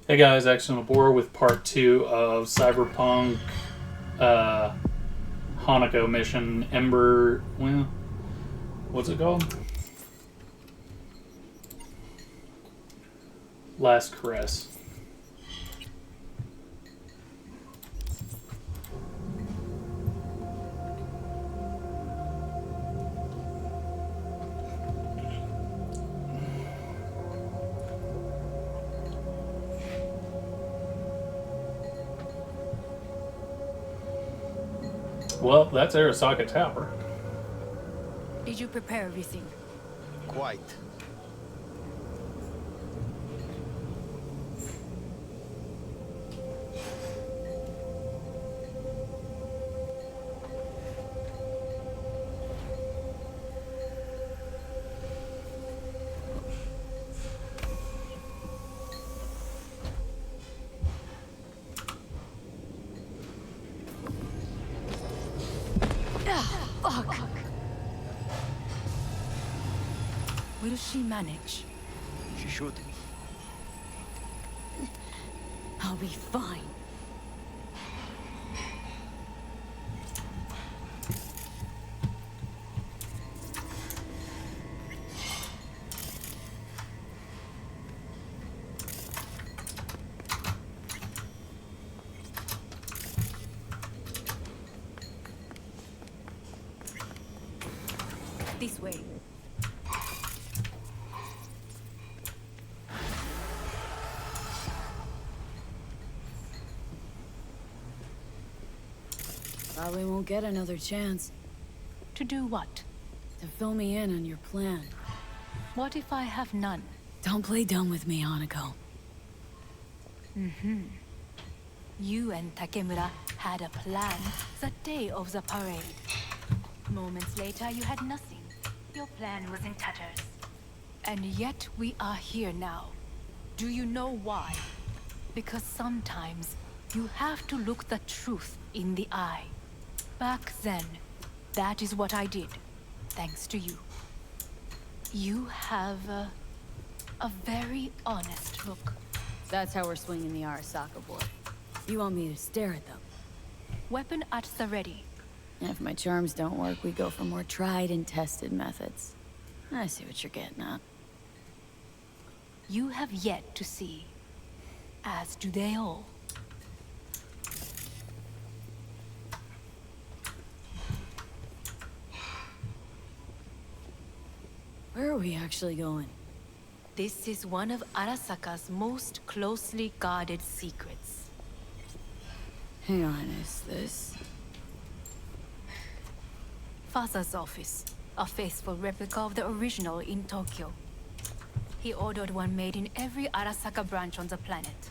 Hey guys, Action Boar with part 2 of Cyberpunk Hanako mission Ember. Well, what's it called? Last Caress. Well, that's Arasaka Tower. Did you prepare everything? Quite. Fuck! Will she manage? She should. I'll be fine. This way. Probably won't get another chance To do what? to fill me in on your plan. What if I have none? Don't play dumb with me, Hanako. You and Takemura had a plan the day of the parade. Moments later, you had nothing. Your plan was in tatters. And yet we are here now. Do you know why? Because sometimes you have to look the truth in the eye. Back then, that is what I did, thanks to you. You have a very honest look. That's how we're swinging the Arasaka board. You want me to stare at them? Weapon at the ready. And if my charms don't work, we go for more tried and tested methods. I see what you're getting at. You have yet to see, as do they all. Where are we actually going? This is one of Arasaka's most closely guarded secrets. Hang on, is this... Father's office, a faithful replica of the original in Tokyo. He ordered one made in every Arasaka branch on the planet.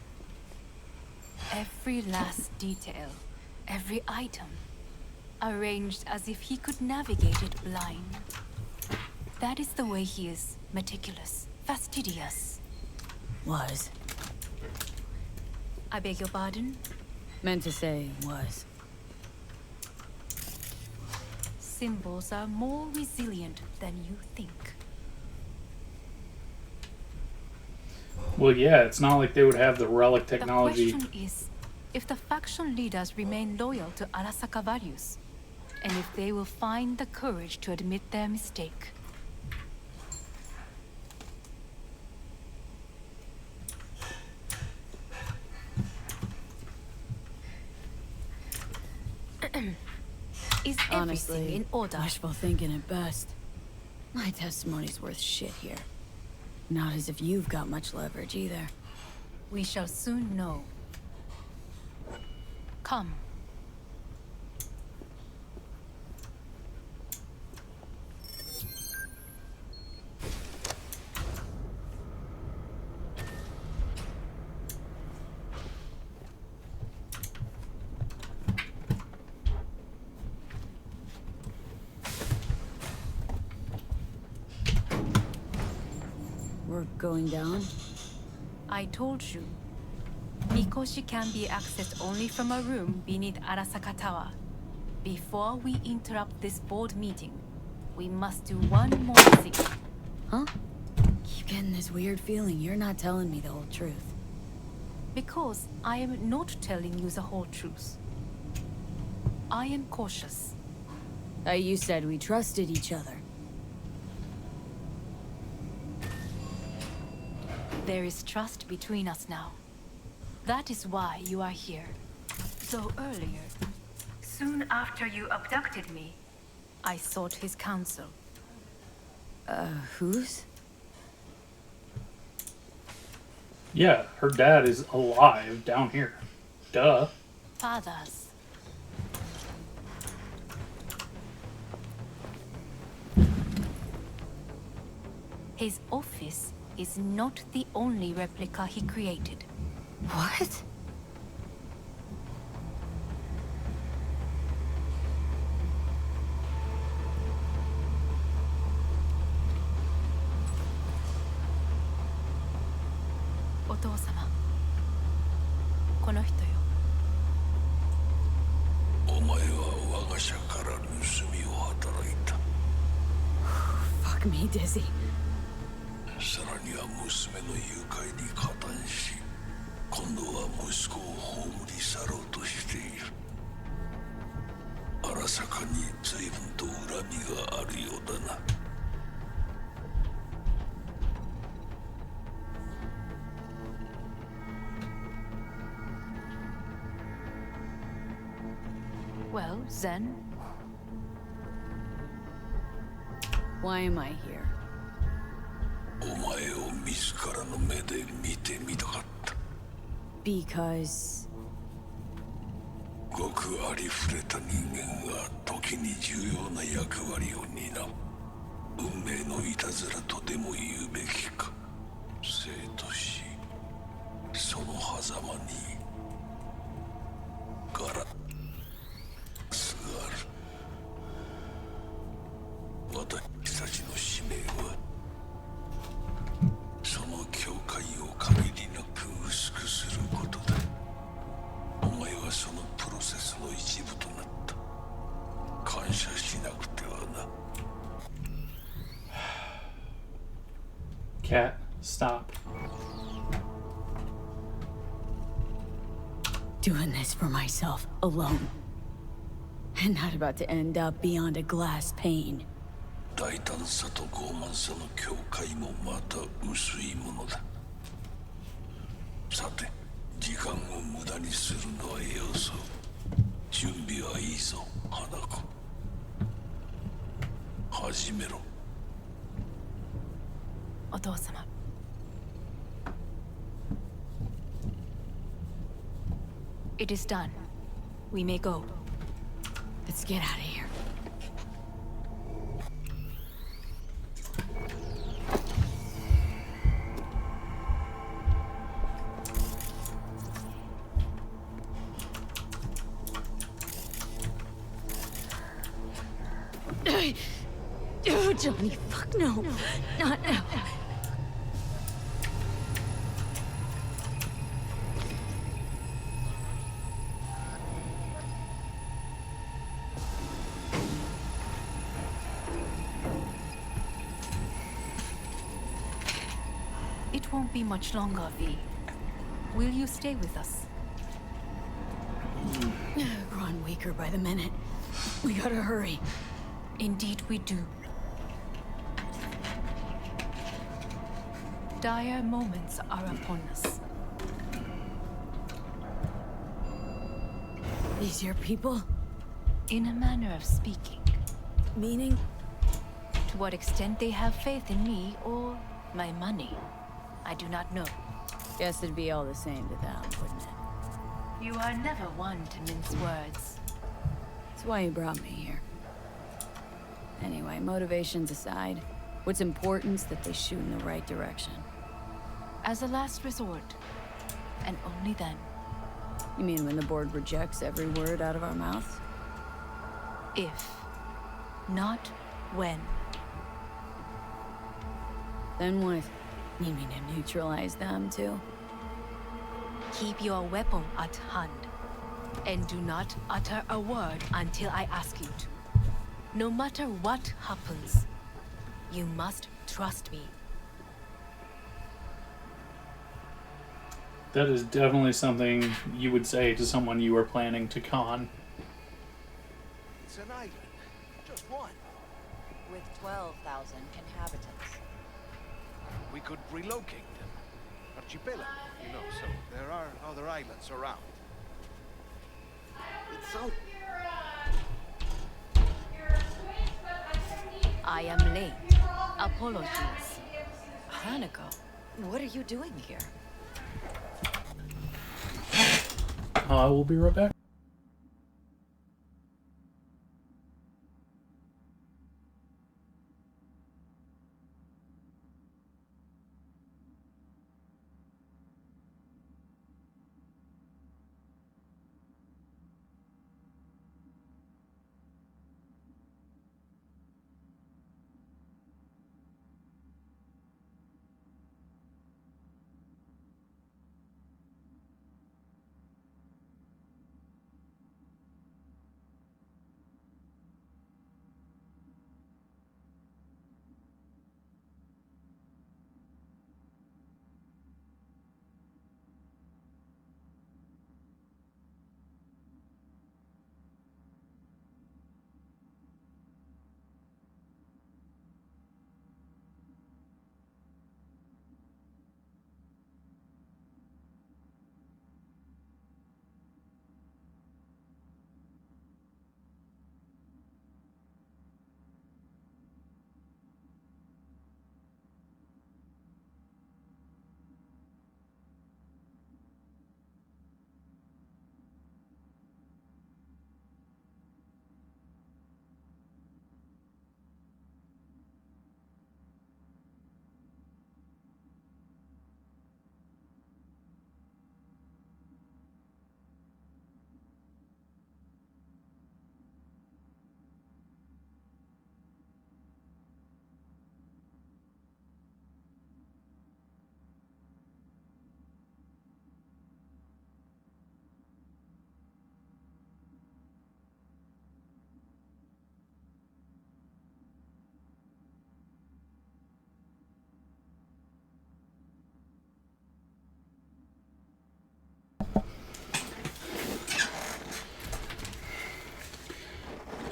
Every last detail, every item, arranged as if he could navigate it blind. That is the way he is, meticulous, fastidious. was. I beg your pardon? Meant to say was. Symbols are more resilient than you think. Well, yeah, it's not like they would have the relic The technology. question is, if the faction leaders remain loyal to Arasaka values, and if they will find the courage to admit their mistake. Is everything Honestly, in order? wishful thinking at best. My testimony's worth shit here. Not as if you've got much leverage either. We shall soon know. Come. We're going down? I told you. Mikoshi can be accessed only from a room beneath Arasaka Tower. Before we interrupt this board meeting, we must do one more thing. Huh? Keep getting this weird feeling you're not telling me the whole truth. Because I am not telling you the whole truth. I am cautious. You said we trusted each other. There is trust between us now. That is why you are here. So earlier, soon after you abducted me, I sought his counsel. Whose? Yeah, her dad is alive down here. Duh. Father's. His office is not the only replica he created. What? Otou-sama. この人よ。お前は我が社から盗みを働いた。Fuck me, Dizzy. さらには娘の誘拐に加担し、今度は息子を葬り去ろうとしている。荒坂に随分と恨みがあるようだな。Well, then, Why am I here? お前を自らの目で見てみたかった。Because... ごくありふれた人間が時に重要な役割を担う。運命のいたずらとでも言うべきか。生と死、その狭間にガラスがある。私たちの使命はその境界を限りなく薄くすることだ。お前はそのプロセスの一部となった。感謝しなくてはな。Cat, stop. Doing this for myself, alone. And not about to end up beyond a glass pane. 大胆さと傲慢さの境界もまた薄いものだ。さて、時間を無駄にするのはよそう。準備はいいぞ、花子。始めろ。お父様。It is done. We may go. Let's get out of here. Oh, Johnny, fuck no. Not now. It won't be much longer, V. Will you stay with us? Growing weaker by the minute. We gotta hurry. Indeed we do. Dire moments are upon us. These your people? In a manner of speaking. Meaning? To what extent they have faith in me or my money, I do not know. Guess it'd be all the same to them, wouldn't it? You are never one to mince words. That's why you brought me here. Anyway, motivations aside, what's important's that they shoot in the right direction. As a last resort, and only then. You mean when the board rejects every word out of our mouths? If, not when. Then what? You mean to neutralize them, too? Keep your weapon at hand, and do not utter a word until I ask you to. No matter what happens, you must trust me. That is definitely something you would say to someone you were planning to con. It's an island. Just one. With 12,000 inhabitants. We could relocate them. Archipelago, so there are other islands around. It's so... I am late. Apologies. Hanako, what are you doing here? I will be right back.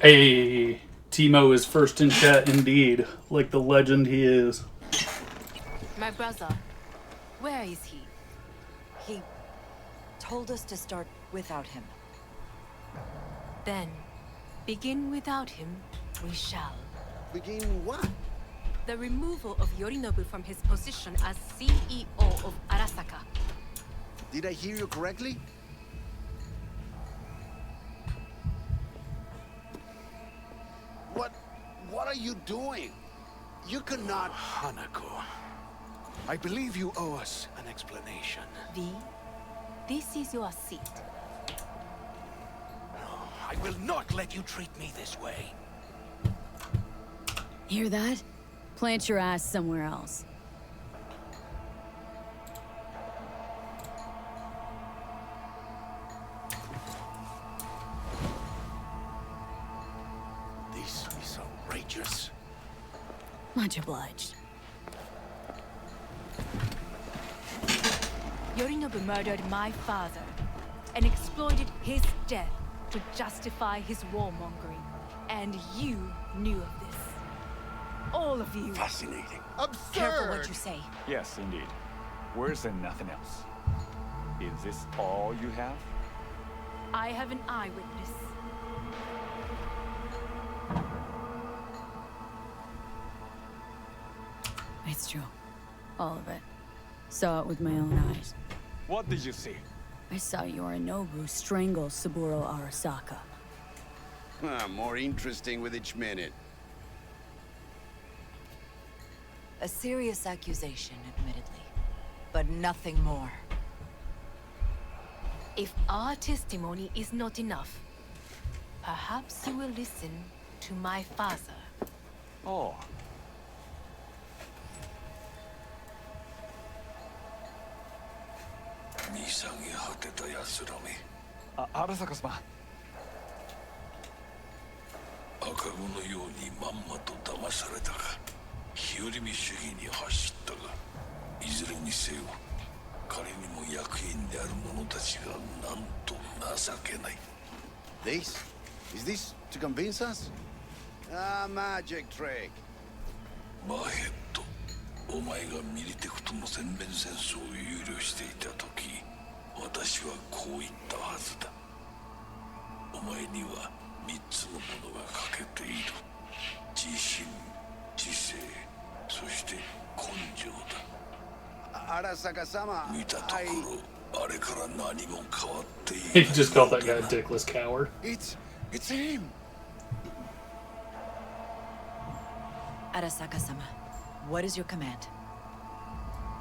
Hey, Timo is first in chat indeed, like the legend he is. My brother, where is he? He told us to start without him. Then, begin without him, we shall. Begin what? The removal of Yorinobu from his position as CEO of Arasaka. Did I hear you correctly? What are you doing? You cannot... Hanako, I believe you owe us an explanation. V, this is your seat. I will not let you treat me this way. Hear that? Plant your ass somewhere else. This is outrageous. Much obliged. Yorinobu murdered my father and exploited his death to justify his warmongering. And you knew of this. All of you. Fascinating. Absurd! Careful what you say. Yes, indeed. Worse than nothing else. Is this all you have? I have an eyewitness. It's true. All of it. Saw it with my own eyes. What did you see? I saw Yorinobu strangle Saburo Arasaka. More interesting with each minute. A serious accusation, admittedly. But nothing more. If our testimony is not enough, perhaps you will listen to my father. Oh. Arasaka-sama. 赤子のようにまんまと騙されたが日和見主義に走ったがいずれにせよ仮にも役員である者たちがなんと情けない。 This? Is this to convince us? Ah, magic trick. マーヘッド、お前がミリテクとの全面戦争を憂慮していた時、私はこう言ったはずだ。お前には3つのものが欠けている。自信、知性、そして根性だ。 Arasaka-sama, 見たところ、あれから何も変わっていない。 He just called that guy a dickless coward. It's him. Arasaka-sama, what is your command?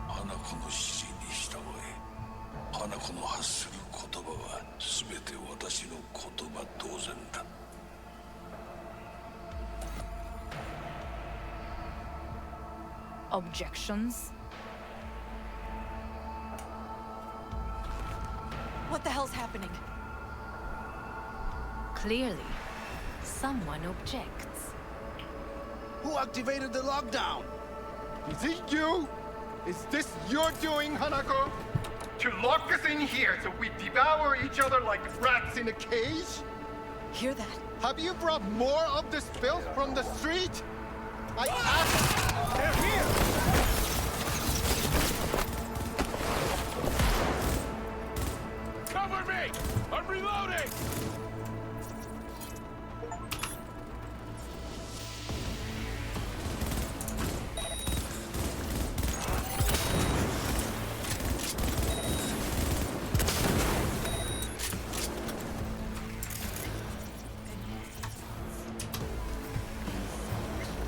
花子の指示に従え、花子の発する言葉は全て私の言葉同然だ。 Objections? What the hell's happening? Clearly, someone objects. Who activated the lockdown? Is it you? Is this your doing, Hanako? To lock us in here so we devour each other like rats in a cage? Hear that? Have you brought more of this filth from the street? I asked. They're here! Cover me! I'm reloading!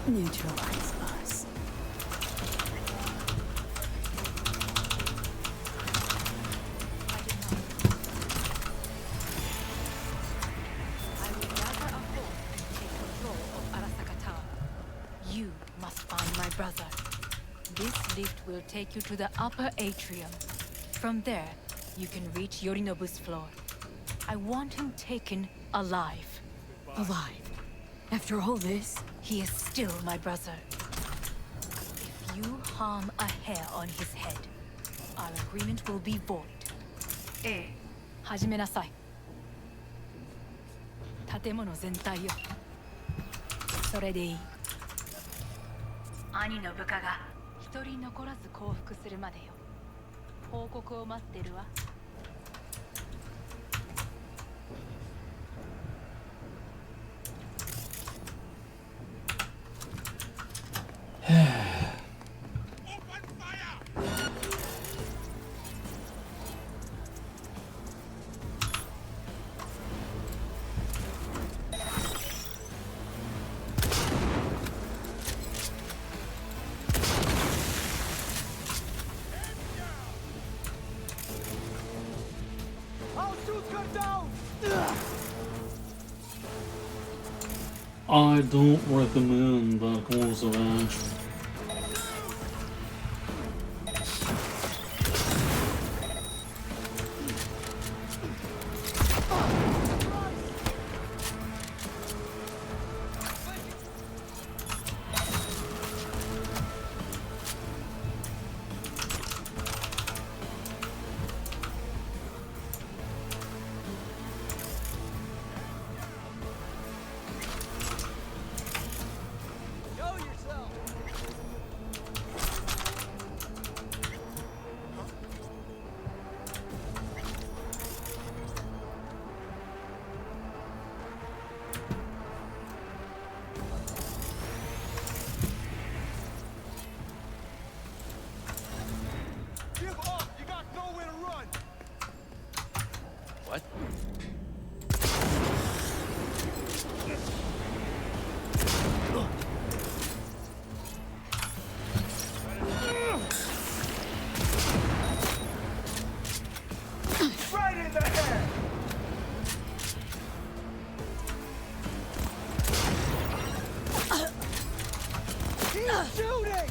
Neutralize us. I will gather a force and take control of Arasaka Tower. You must find my brother. This lift will take you to the upper atrium. From there, you can reach Yorinobu's floor. I want him taken alive. Alive. After all this? He is still my brother. If you harm a hair on his head, our agreement will be void. 始めなさい。建物全体よ。それでいい。兄の部下が一人残らず降伏するまでよ。報告を待ってるわ。I don't recommend that course of action. What? Right in the head! He's shooting!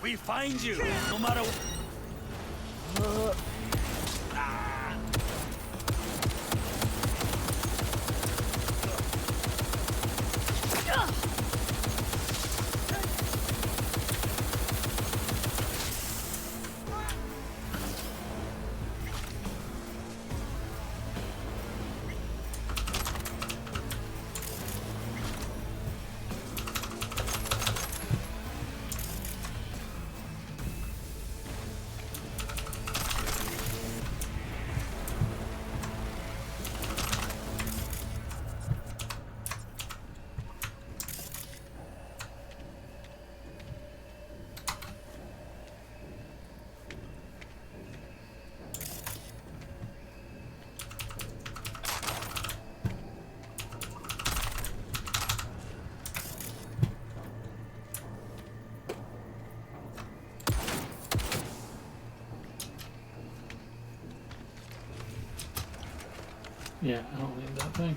We find you, no matter. Yeah, I don't need that thing.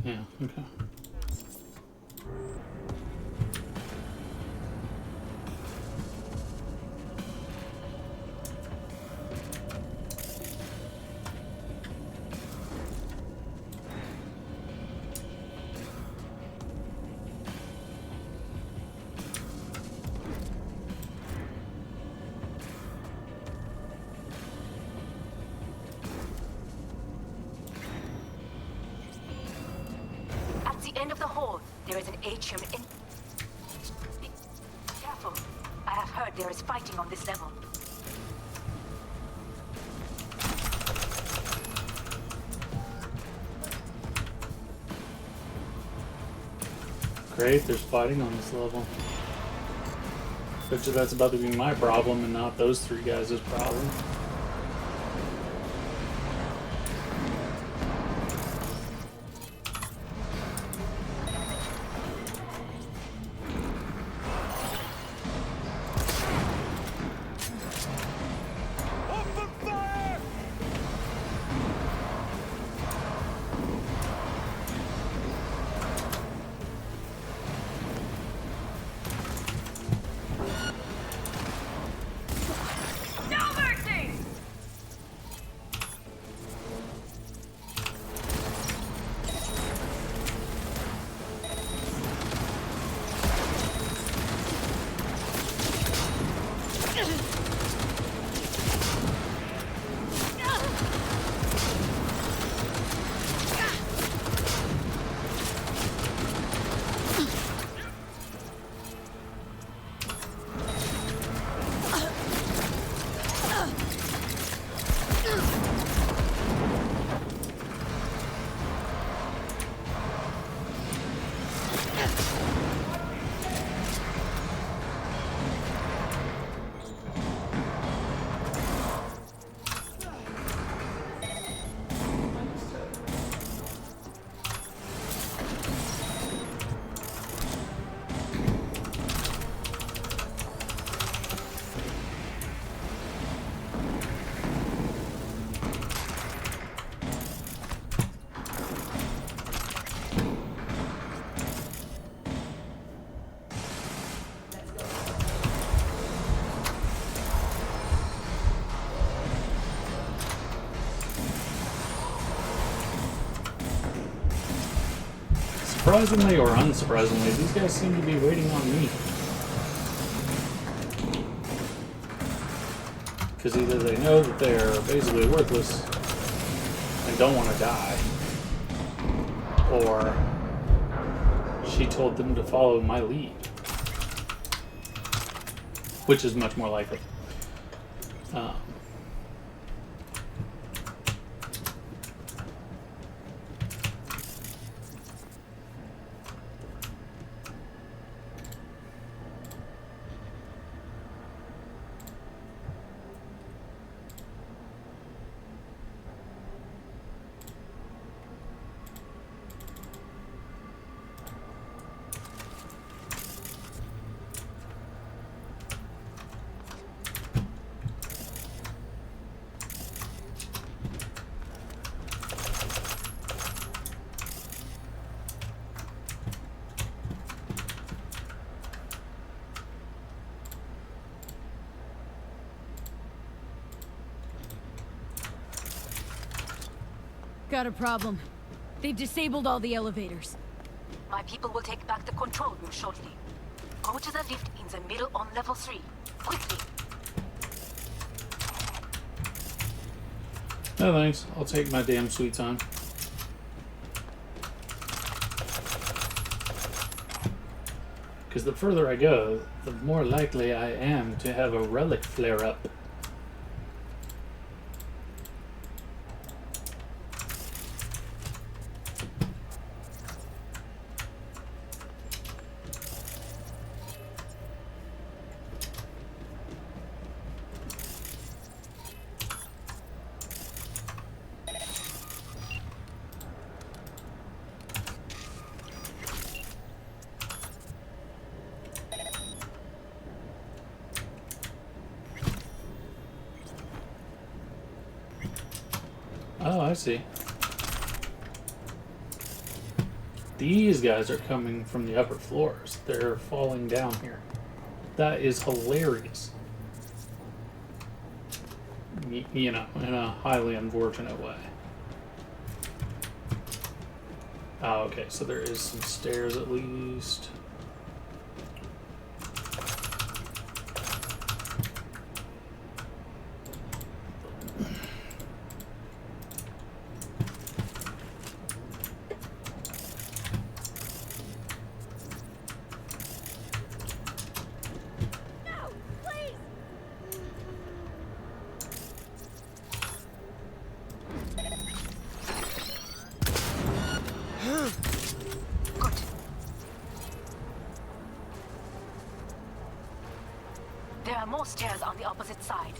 Yeah, okay. At the end of the hall, there is an atrium in... Be careful. I have heard there is fighting on this level. Great, there's fighting on this level. Bet you that's about to be my problem and not those three guys' problem. Surprisingly or unsurprisingly, these guys seem to be waiting on me. Because either they know that they're basically worthless and don't want to die, or she told them to follow my lead. Which is much more likely. Um, Got a problem. They've disabled all the elevators. My people will take back the control room shortly. Go to the lift in the middle on level 3. Quickly. No thanks. I'll take my damn sweet time. Because the further I go, the more likely I am to have a relic flare up. Oh, I see. These guys are coming from the upper floors. They're falling down here. That is hilarious. You know, in a highly unfortunate way. Oh, okay, so there is some stairs at least. Good. There are more stairs on the opposite side.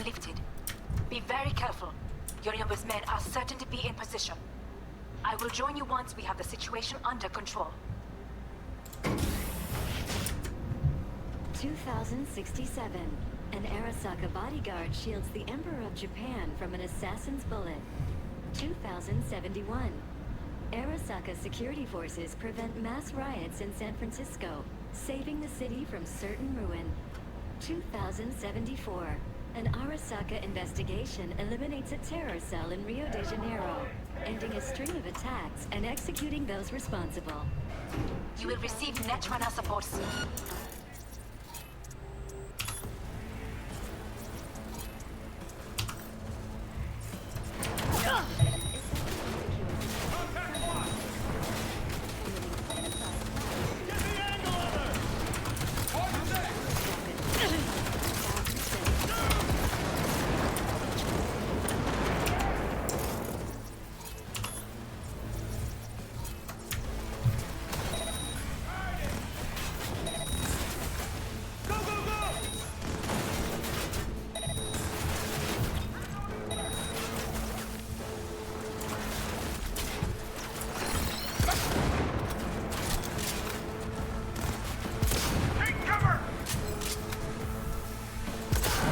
lifted. Be very careful. Yorinobu's men are certain to be in position. I will join you once we have the situation under control. 2067. An Arasaka bodyguard shields the Emperor of Japan from an assassin's bullet. 2071. Arasaka security forces prevent mass riots in San Francisco, saving the city from certain ruin. 2074. An Arasaka investigation eliminates a terror cell in Rio de Janeiro, ending a string of attacks and executing those responsible. You will receive Netrunner support soon.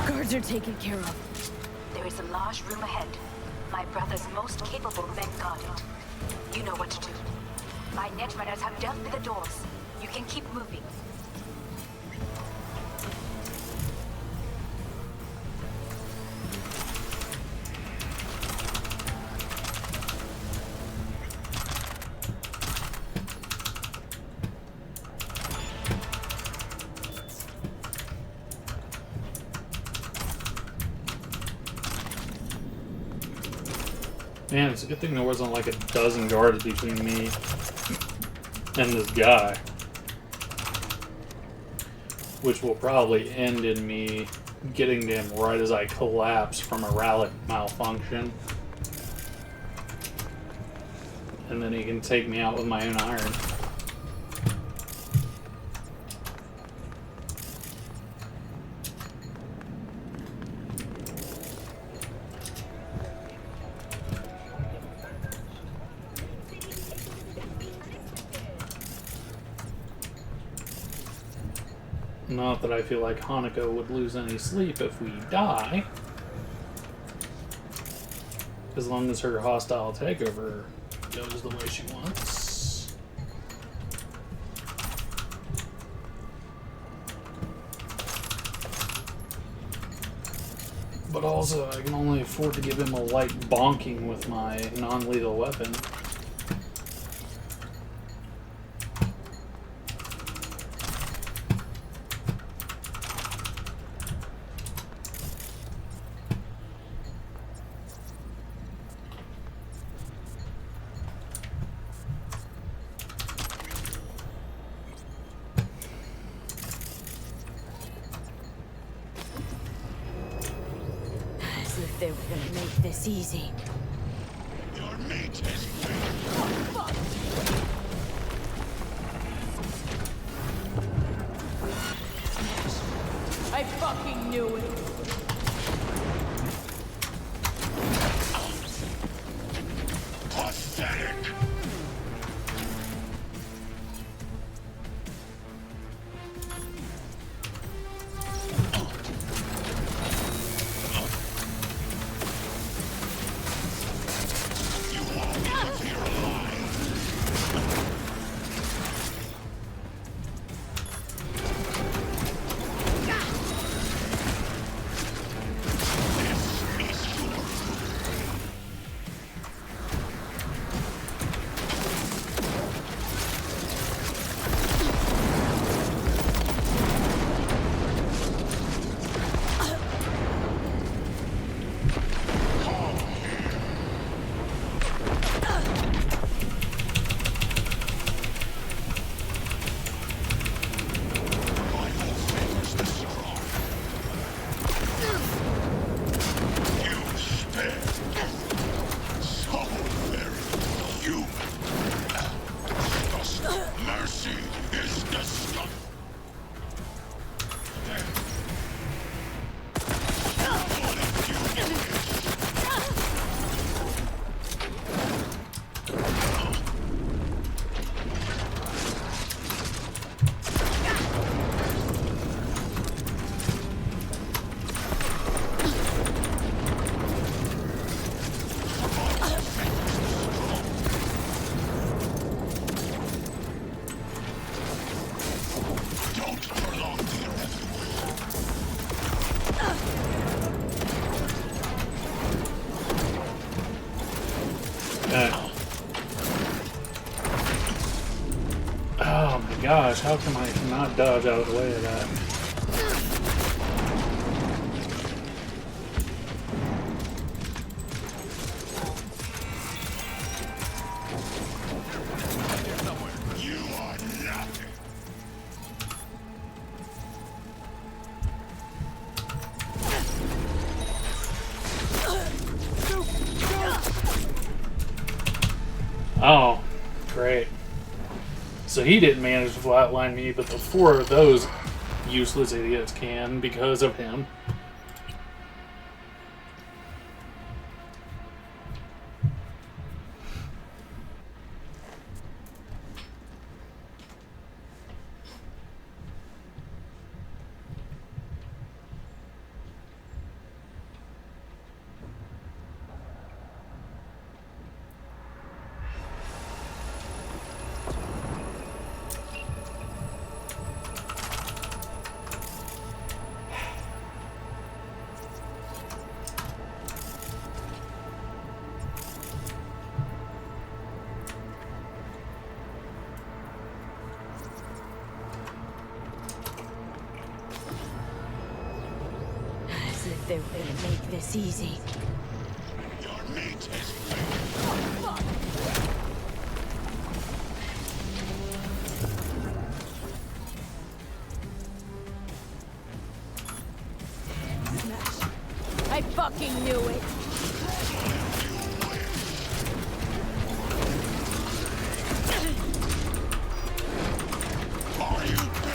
Guards are taken care of. There is a large room ahead. My brother's most capable men guard it. You know what to do. My Netrunners have dealt with the doors. You can keep moving. Man, it's a good thing there wasn't like a dozen guards between me and this guy. Which will probably end in me getting to him right as I collapse from a relic malfunction. And then he can take me out with my own iron. Not that I feel like Hanako would lose any sleep if we die. As long as her hostile takeover goes the way she wants. But also, I can only afford to give him a light bonking with my non-lethal weapon. They were gonna make this easy. Your mate has failed. I fucking knew it. Pathetic. Oh my gosh, how come I cannot dodge out of the way of that? Oh, great. So he didn't manage to flatline me, but the four of those useless idiots can because of him. As if they were gonna make this easy. Your meat is I fucking knew it.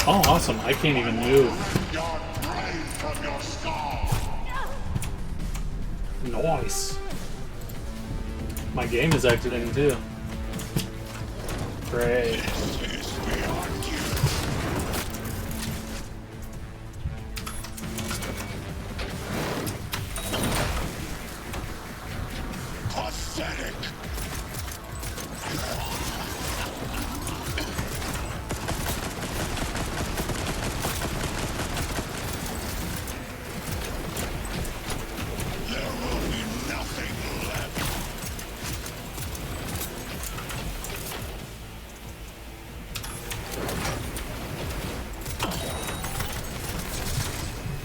Oh, awesome. I can't even move. Nice. My game is exiting too. Great. pathetic. There will be nothing left.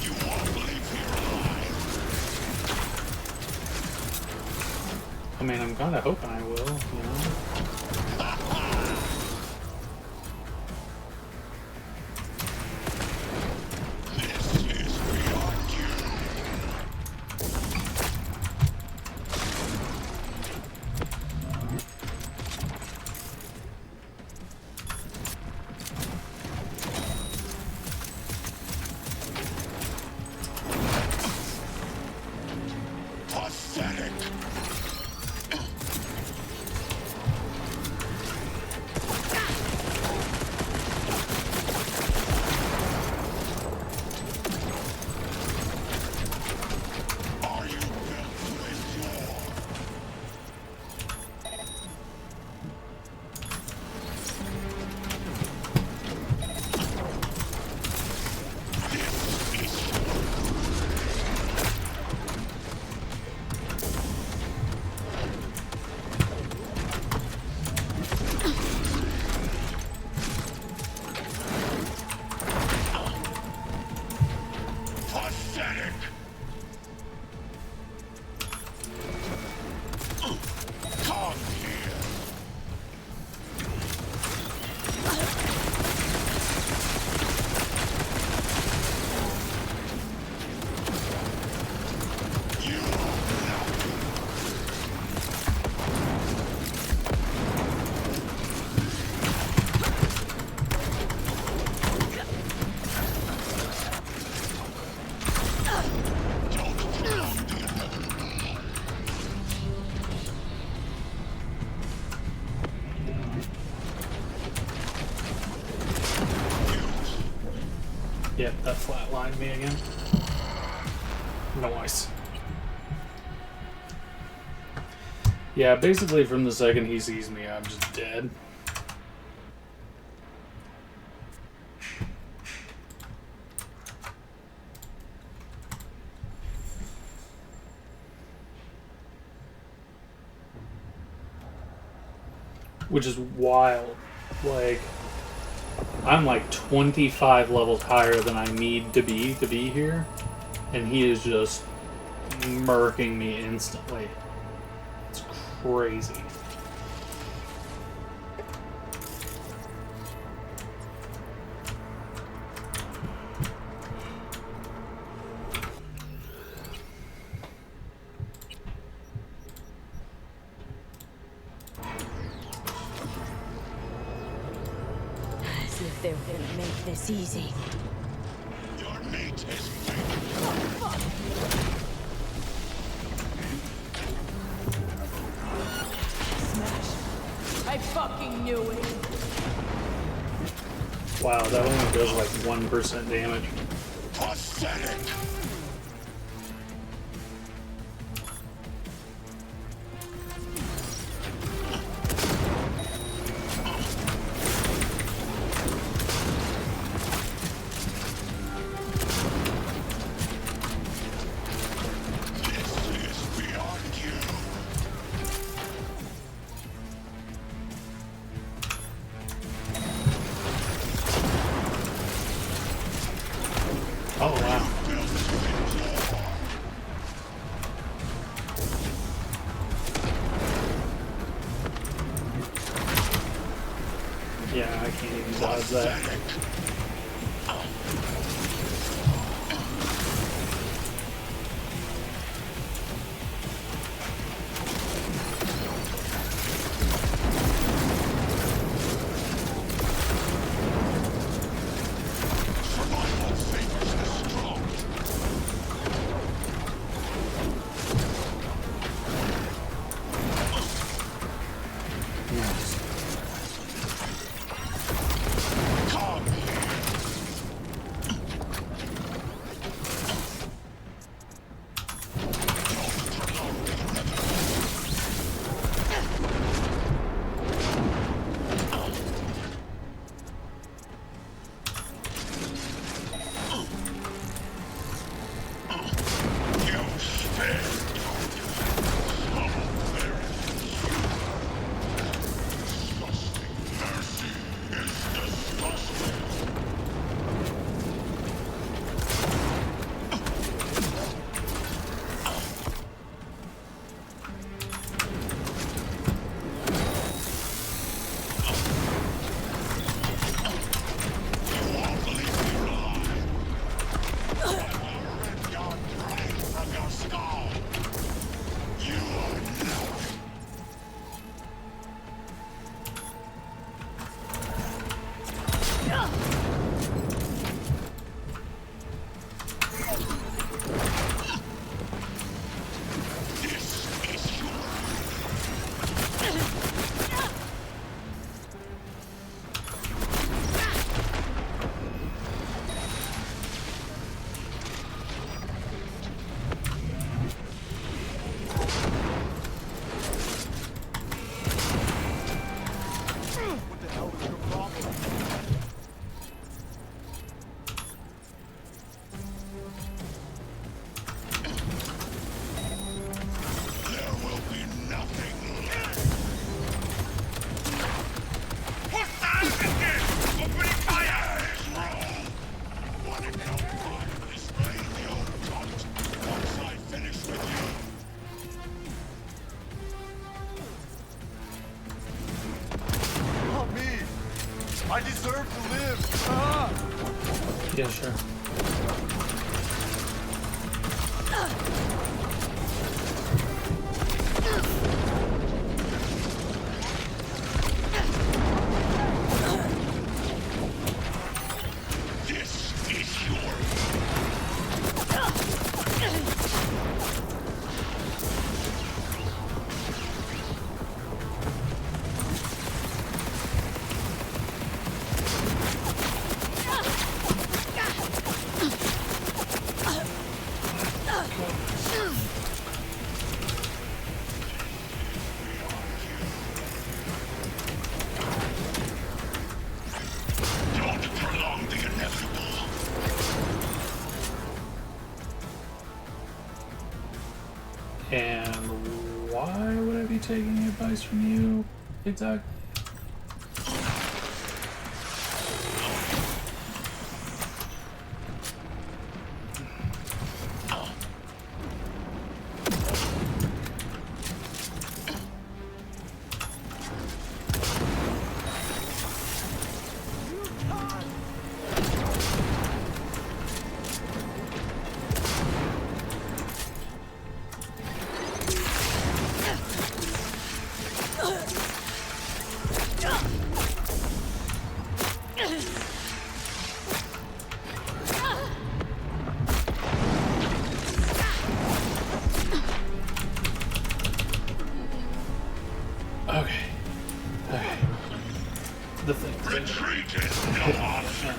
You won't leave here alive. I mean, I'm kind of hoping I will, you know? This is beyond you. Pathetic. Are you built for this war? Pathetic. Come here. You are nothing. Don't belong to another. Yep, that flatlined me again. Nice. Yeah, basically from the second he sees me, I'm just dead. which is wild. Like, I'm like 25 levels higher than I need to be here, and he is just murking me instantly. It's crazy. As if they were gonna make this easy. Your mate is Smash. I fucking knew it. Wow, that only does like 1% damage. pathetic. Oh wow. Yeah, I can't even dodge that. I deserve to live. Ah! Yeah, sure. This is your Don't prolong the inevitable. And why would I be taking advice from you, TikTok? Okay. Okay. The thing. Retreat is no option.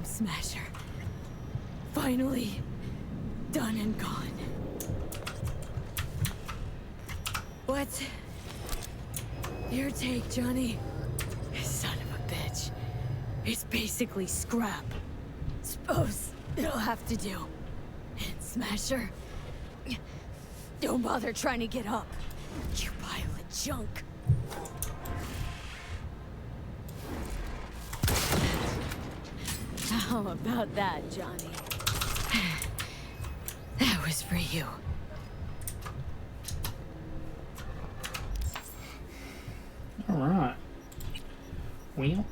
Smasher. Finally done and gone. What? Your take, Johnny? Son of a bitch. It's basically scrap. Suppose it'll have to do. And Smasher? Don't bother trying to get up. You pile of junk. How about that, Johnny? That was for you. All right. Well.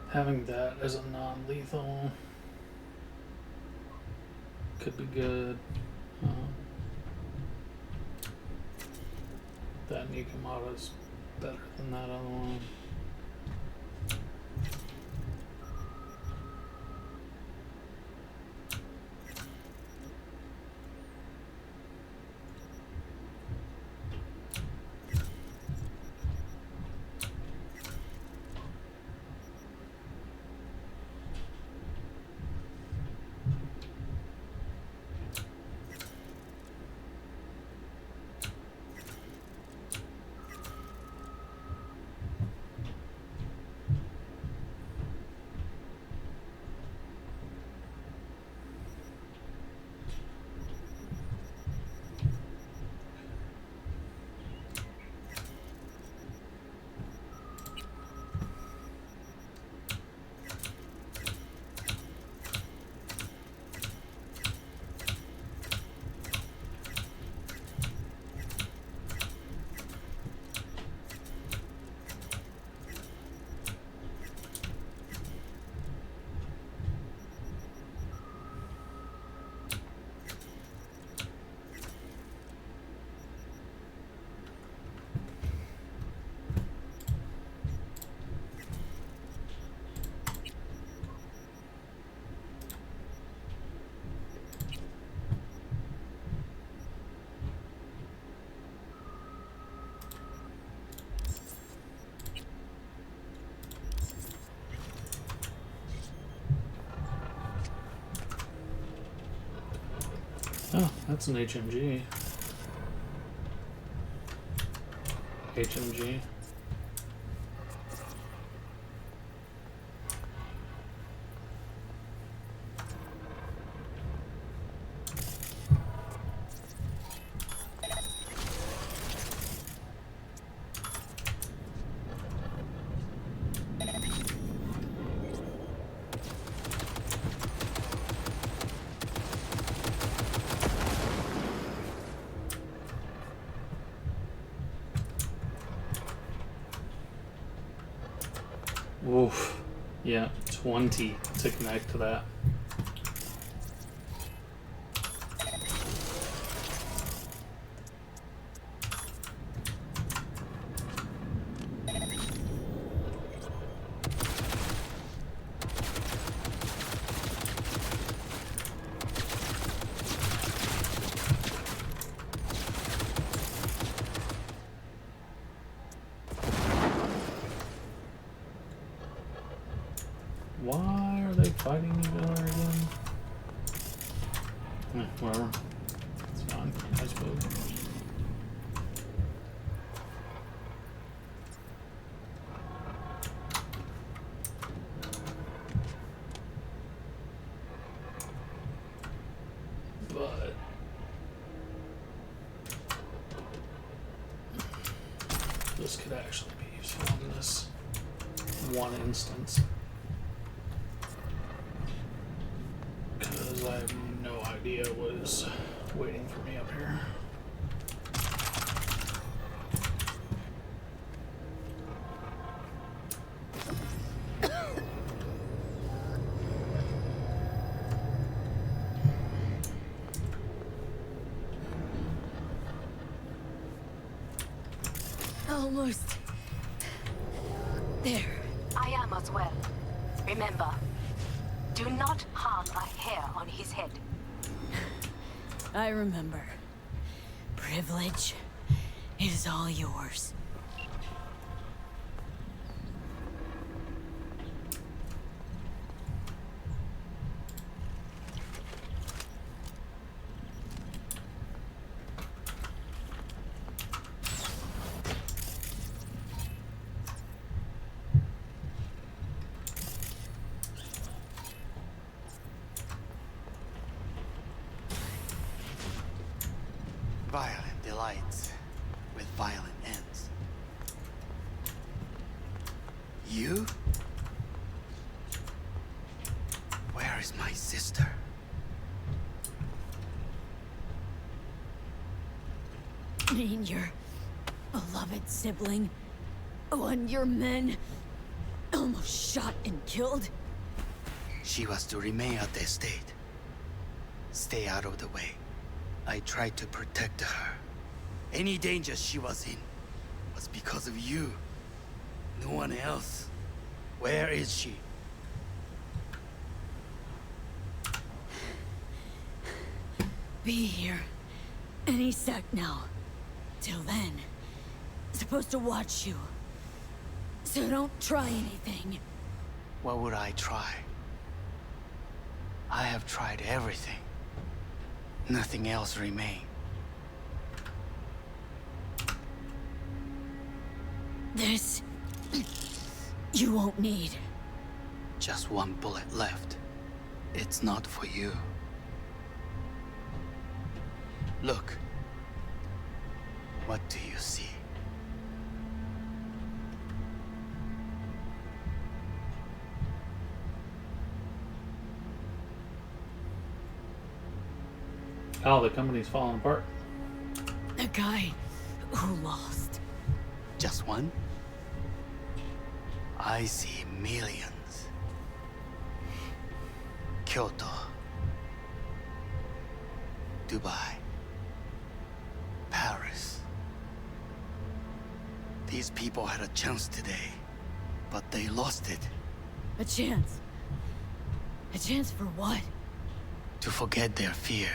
Having that as a non-lethal could be good. That Nikamata's better than that other one. Oh, that's an HMG. HMG. Oof. Yeah, 20 to connect to that. Why are they fighting each other again? Whatever. It's fine, I suppose. But this could actually be useful in this one instance. Because I have no idea what is waiting for me up here. Almost. There. I am as well. Remember, do not harm a hair on his head. I remember. Privilege is all yours. Violent delights with violent ends. You? Where is my sister? mean your beloved sibling? One your men almost shot and killed? She was to remain at the estate. Stay out of the way. I tried to protect her. Any danger she was in was because of you. No one else. Where is she? Be here any sec now. Till then, supposed to watch you. So don't try anything. What would I try? I have tried everything. Nothing else remains. This... you won't need. Just one bullet left. It's not for you. Look. What do you see? Oh, the company's falling apart. The guy who lost. Just one? I see millions. Kyoto. Dubai. Paris. These people had a chance today, but they lost it. A chance? A chance for what? To forget their fear.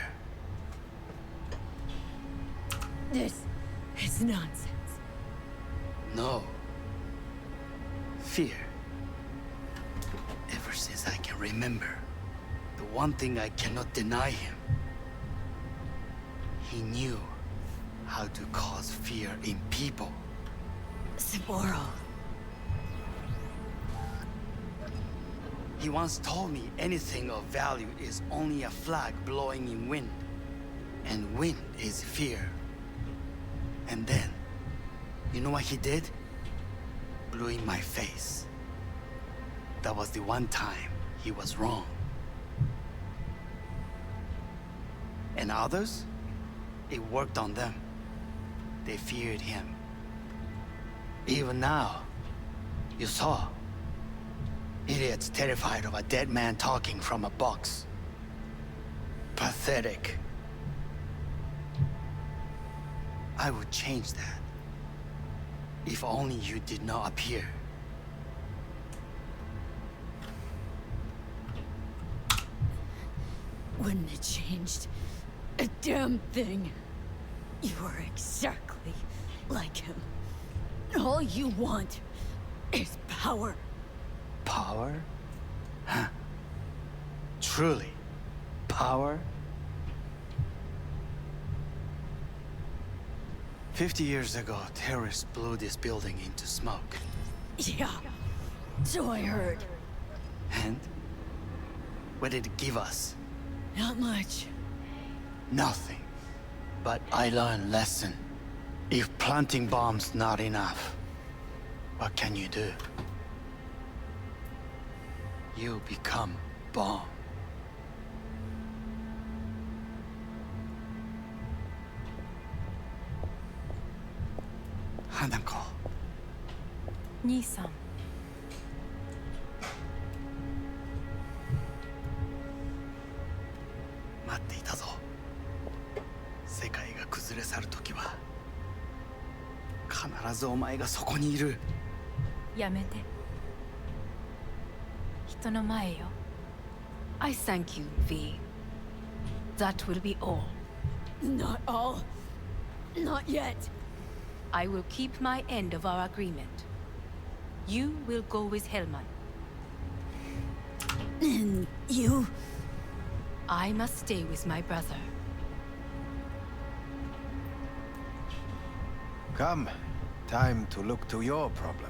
This is nonsense. No. Fear. Ever since I can remember, the one thing I cannot deny him. He knew how to cause fear in people. Saburo. He once told me anything of value is only a flag blowing in wind. And wind is fear. And then, you know what he did? Blew in my face. That was the one time he was wrong. And others? It worked on them. They feared him. Even now, you saw. Idiots terrified of a dead man talking from a box. Pathetic. I would change that. If only you did not appear. Wouldn't have changed a damn thing. You are exactly like him. All you want is power. Power? Huh. Truly, power? 50 years ago, terrorists blew this building into smoke. Yeah, so I heard. And? What did it give us? Not much. Nothing. But I learned lesson. If planting bombs not enough, what can you do? You become bomb. Hanako. 兄さん。待っていたぞ。世界が崩れ去るときは必ずお前がそこにいる。やめて。人の前よ。I thank you, V. That will be all. Not all. Not yet. I will keep my end of our agreement. You will go with Hellman. And you? I must stay with my brother. Come. Time to look to your problem.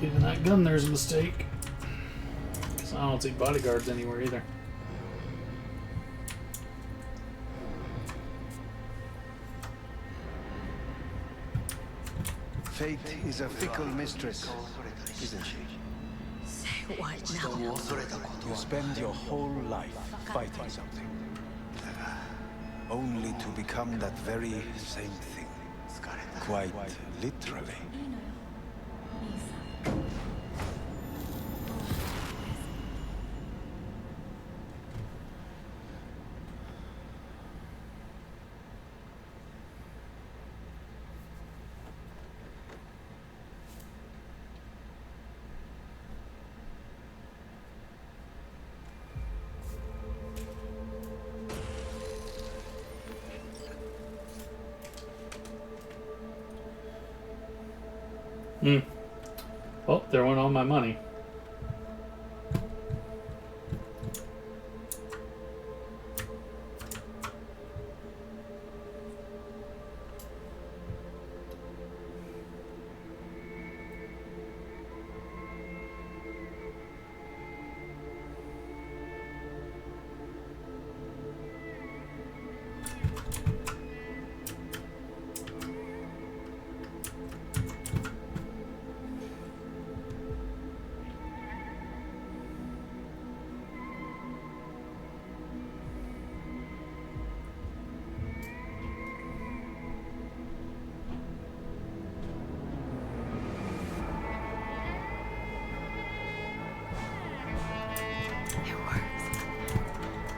Even that gun there's a mistake. 'Cause I don't see bodyguards anywhere either. Fate is a fickle mistress, isn't she? Say what now? You spend your whole life fighting something, only to become that very same thing. Quite literally. Oh, there went all my money.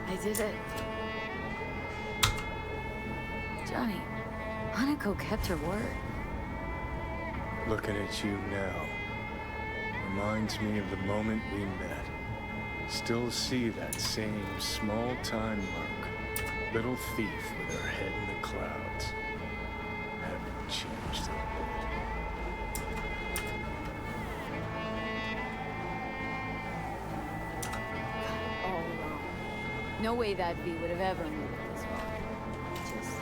I did it. Johnny, Hanako kept her word. Looking at you now reminds me of the moment we met. Still see that same small-time merc, little thief with her head in the clouds. Haven't changed a bit. No way that V would have ever made it this far. Just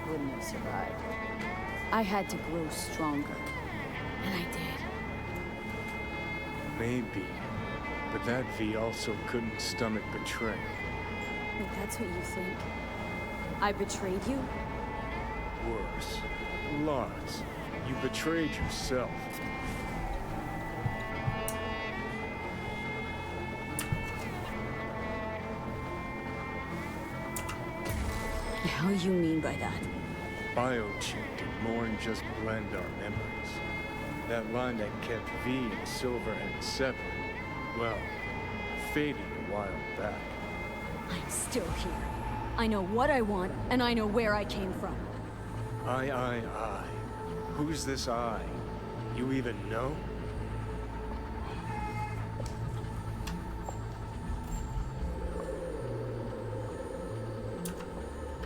wouldn't have survived. I had to grow stronger. And I did. Maybe. But that V also couldn't stomach betrayal. Wait, that's what you think? I betrayed you? Worse. Lots. You betrayed yourself. The hell you mean by that? Biochip did more than just blend our memories. That line that kept V and Silverhand separate, well, faded a while back. I'm still here. I know what I want, and I know where I came from. I. Who's this I? You even know?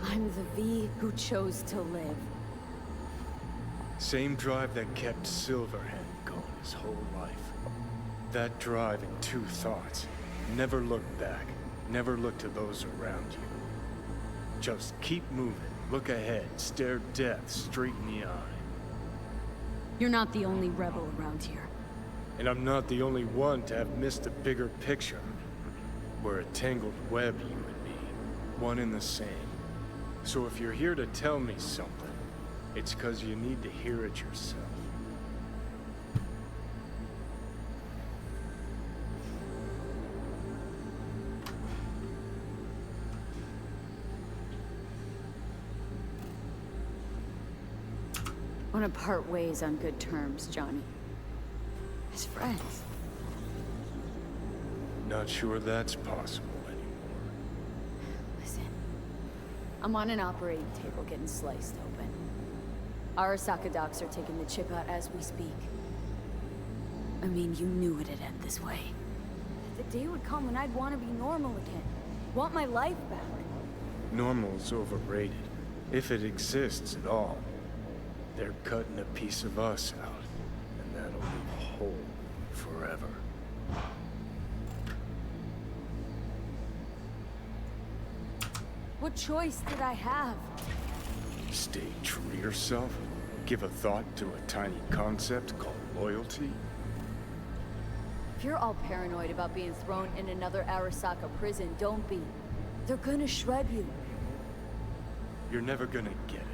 I'm the V who chose to live. Same drive that kept Silverhand going his whole life. That drive and two thoughts. Never look back. Never look to those around you. Just keep moving. Look ahead. Stare death straight in the eye. You're not the only rebel around here. And I'm not the only one to have missed the bigger picture. We're a tangled web, you and me. One and the same. So if you're here to tell me something, it's because you need to hear it yourself. Want to part ways on good terms, Johnny. As friends. Not sure that's possible anymore. Listen. I'm on an operating table getting sliced open. Arasaka docs are taking the chip out as we speak. I mean, you knew it'd end this way. The day would come when I'd want to be normal again. Want my life back. Normal's overrated. If it exists at all. They're cutting a piece of us out, and that'll leave a hole forever. What choice did I have? Stay true to yourself? Give a thought to a tiny concept called loyalty? If you're all paranoid about being thrown in another Arasaka prison, don't be. They're gonna shred you. You're never gonna get it.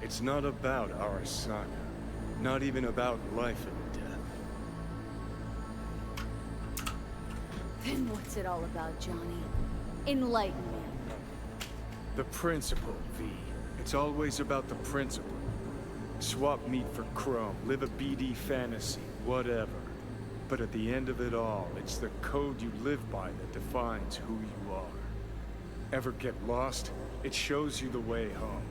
It's not about Arasaka. Not even about life and death. Then what's it all about, Johnny? Enlighten me. The principle, V. It's always about the principle. Swap meat for chrome, live a BD fantasy, whatever. But at the end of it all, it's the code you live by that defines who you are. Ever get lost? It shows you the way home.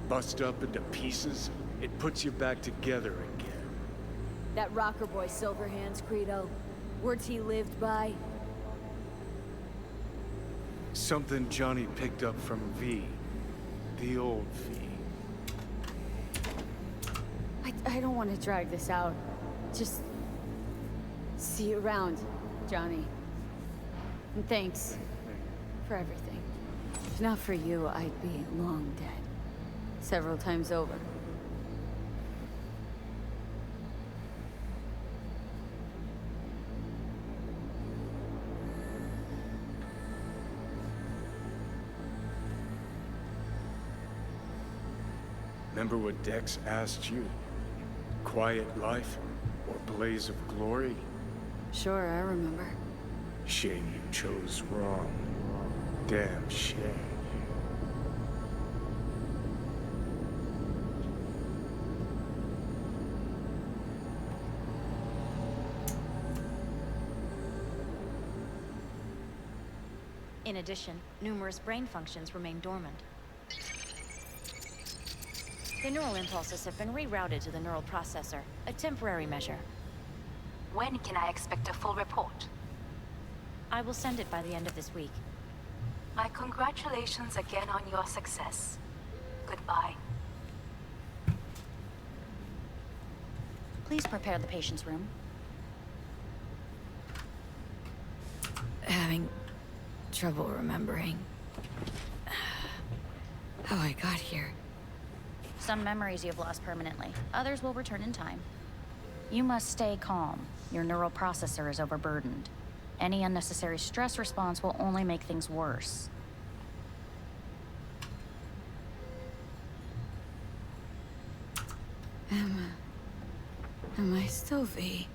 Bust up into pieces, it puts you back together again. That rocker boy Silverhand's credo. Words he lived by. Something Johnny picked up from V. The old V. I don't want to drag this out. Just... see you around, Johnny. And thanks for everything. If not for you, I'd be long dead. Several times over. Remember what Dex asked you? Quiet life or blaze of glory? Sure, I remember. Shame you chose wrong. Damn shame. In addition, numerous brain functions remain dormant. The neural impulses have been rerouted to the neural processor, a temporary measure. When can I expect a full report? I will send it by the end of this week. My congratulations again on your success. Goodbye. Please prepare the patient's room. Having trouble remembering how I got here. Some memories you've lost permanently. Others will return in time. You must stay calm. Your neural processor is overburdened. Any unnecessary stress response will only make things worse. Am I still V?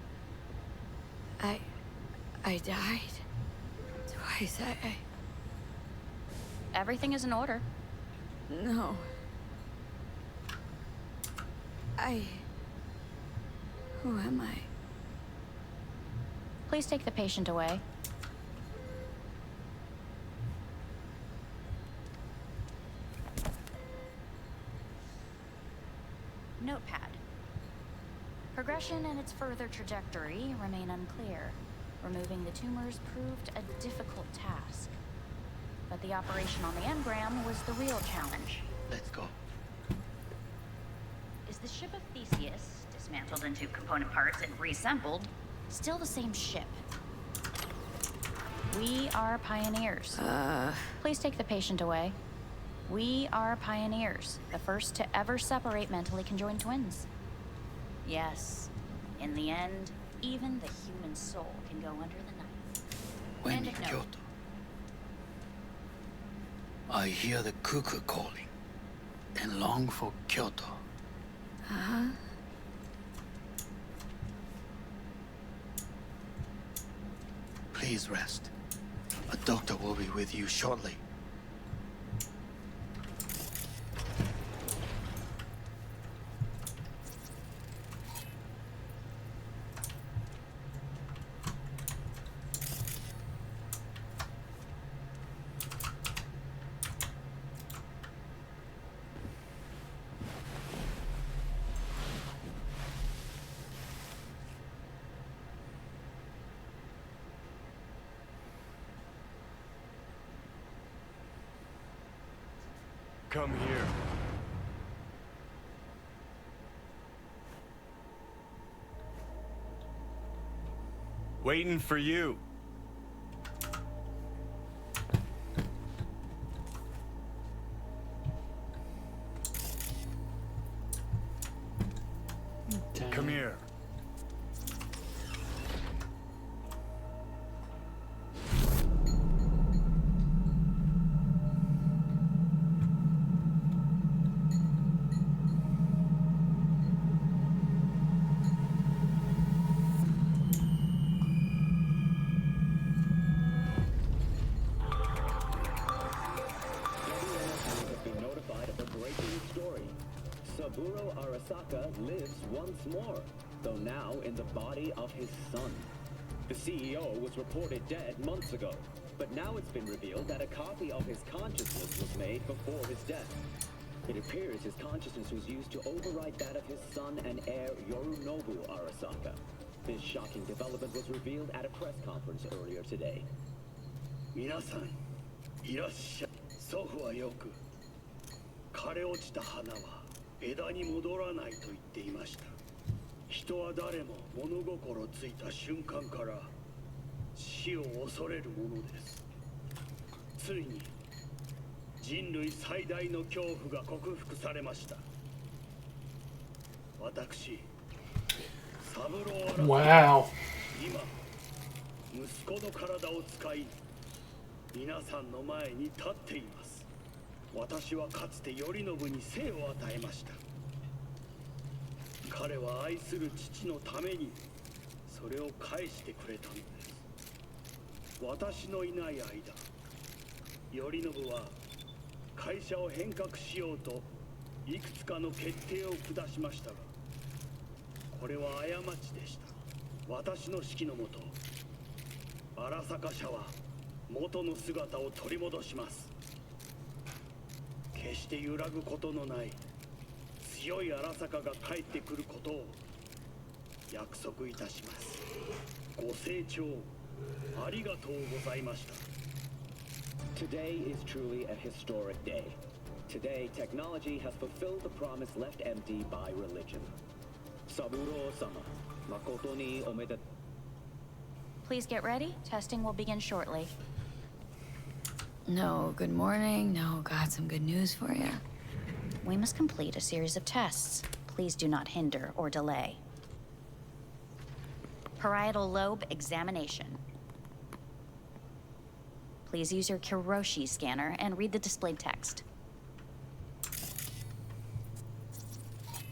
I died twice. Everything is in order. No. Who am I? Please take the patient away. Notepad. Progression and its further trajectory remain unclear. Removing the tumors proved a difficult task. But the operation on the engram was the real challenge. Let's go. Is the ship of Theseus, dismantled into component parts and reassembled, still the same ship? We are pioneers. Please take the patient away. We are pioneers, the first to ever separate mentally conjoined twins. Yes, in the end, even the human soul can go under the knife. When in Kyoto, I hear the cuckoo calling and long for Kyoto. Please rest. A doctor will be with you shortly. Come here. Waiting for you. Come here. Lives once more, though now in the body of his son. The CEO was reported dead months ago, but now it's been revealed that a copy of his consciousness was made before his death. It appears his consciousness was used to override that of his son and heir Yorinobu Arasaka. This shocking development was revealed at a press conference earlier today. 皆さん、いらっしゃい。祖父はよく、枯れ落ちた花は枝に戻らないと言っていました。人は誰も物心ついた瞬間から死を恐れるものです。ついに人類最大の恐怖が克服されました。私、三郎は今、息子の体を使い、皆さんの前に立っています。私はかつて頼信に生を与えました。彼は愛する父のためにそれを返してくれたのです。私のいない間、頼信は会社を変革しようといくつかの決定を下しましたが、これは過ちでした。私の指揮のもと、荒坂社は元の姿を取り戻します。決して揺らぐことのない強い荒坂が帰ってくることを約束いたします。ご清聴ありがとうございました。Today is truly a historic day. Today, technology has fulfilled the promise left empty by religion. Saburo-sama, makoto ni omedete. Please get ready. Testing will begin shortly. No good morning, no got some good news for you. We must complete a series of tests. Please do not hinder or delay. Parietal lobe examination. Please use your Kiroshi scanner and read the displayed text.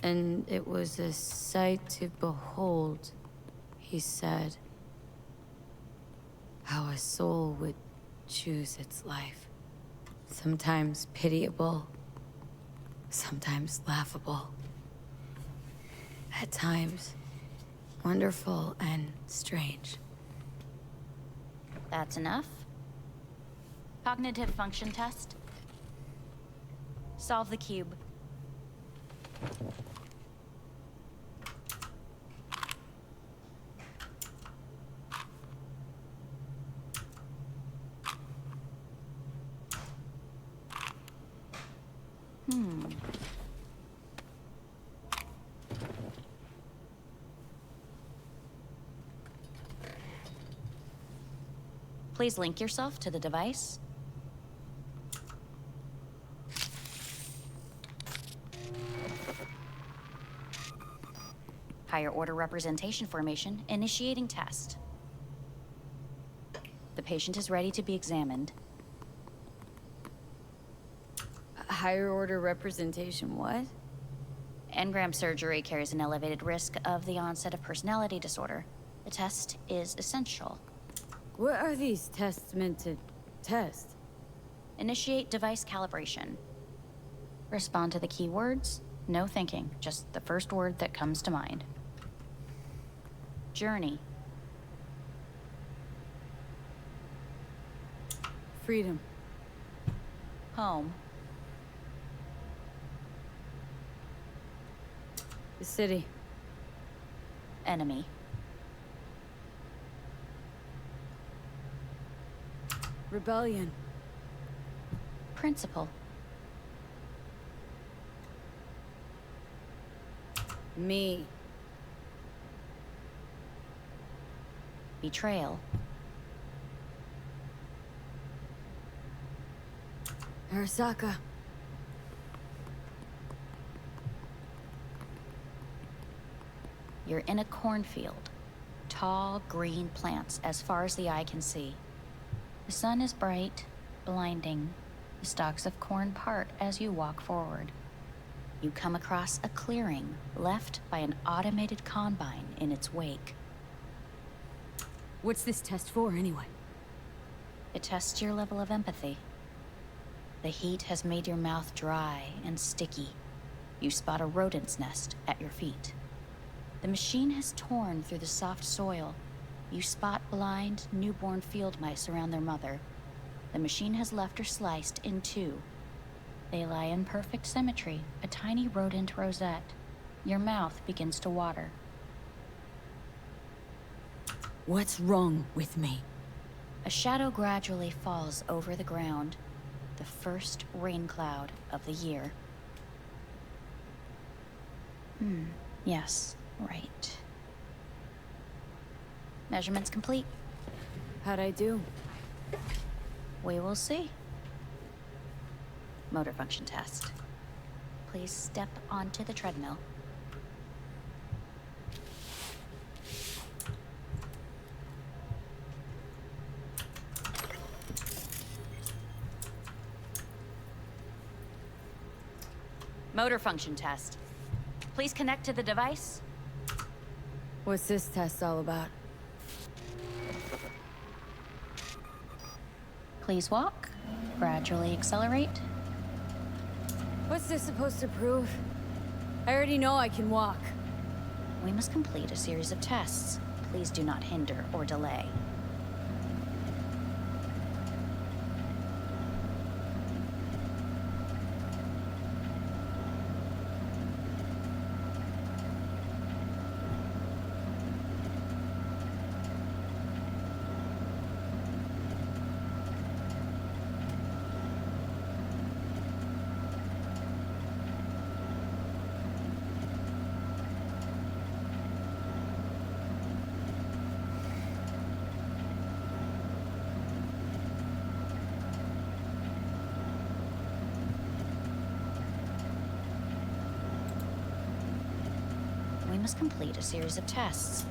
And it was a sight to behold, he said. How a soul would choose its life. Sometimes pitiable, sometimes laughable. At times, wonderful and strange. That's enough. Cognitive function test. Solve the cube. Please link yourself to the device. Higher order representation formation, initiating test. The patient is ready to be examined. Higher order representation, what? Engram surgery carries an elevated risk of the onset of personality disorder. The test is essential. What are these tests meant to test? Initiate device calibration. Respond to the keywords. No thinking, just the first word that comes to mind. Journey. Freedom. Home. The city. Enemy. Rebellion. Principle. Me. Betrayal. Arasaka. You're in a cornfield. Tall, green plants as far as the eye can see. The sun is bright, blinding. The stalks of corn part as you walk forward. You come across a clearing left by an automated combine in its wake. What's this test for, anyway? It tests your level of empathy. The heat has made your mouth dry and sticky. You spot a rodent's nest at your feet. The machine has torn through the soft soil. You spot blind, newborn field mice around their mother. The machine has left her sliced in two. They lie in perfect symmetry, a tiny rodent rosette. Your mouth begins to water. What's wrong with me? A shadow gradually falls over the ground. The first rain cloud of the year. Yes, right. Measurements complete. How'd I do? We will see. Motor function test. Please step onto the treadmill. Motor function test. Please connect to the device. What's this test all about? Please walk. Gradually accelerate. What's this supposed to prove? I already know I can walk. We must complete a series of tests. Please do not hinder or delay. must complete a series of tests.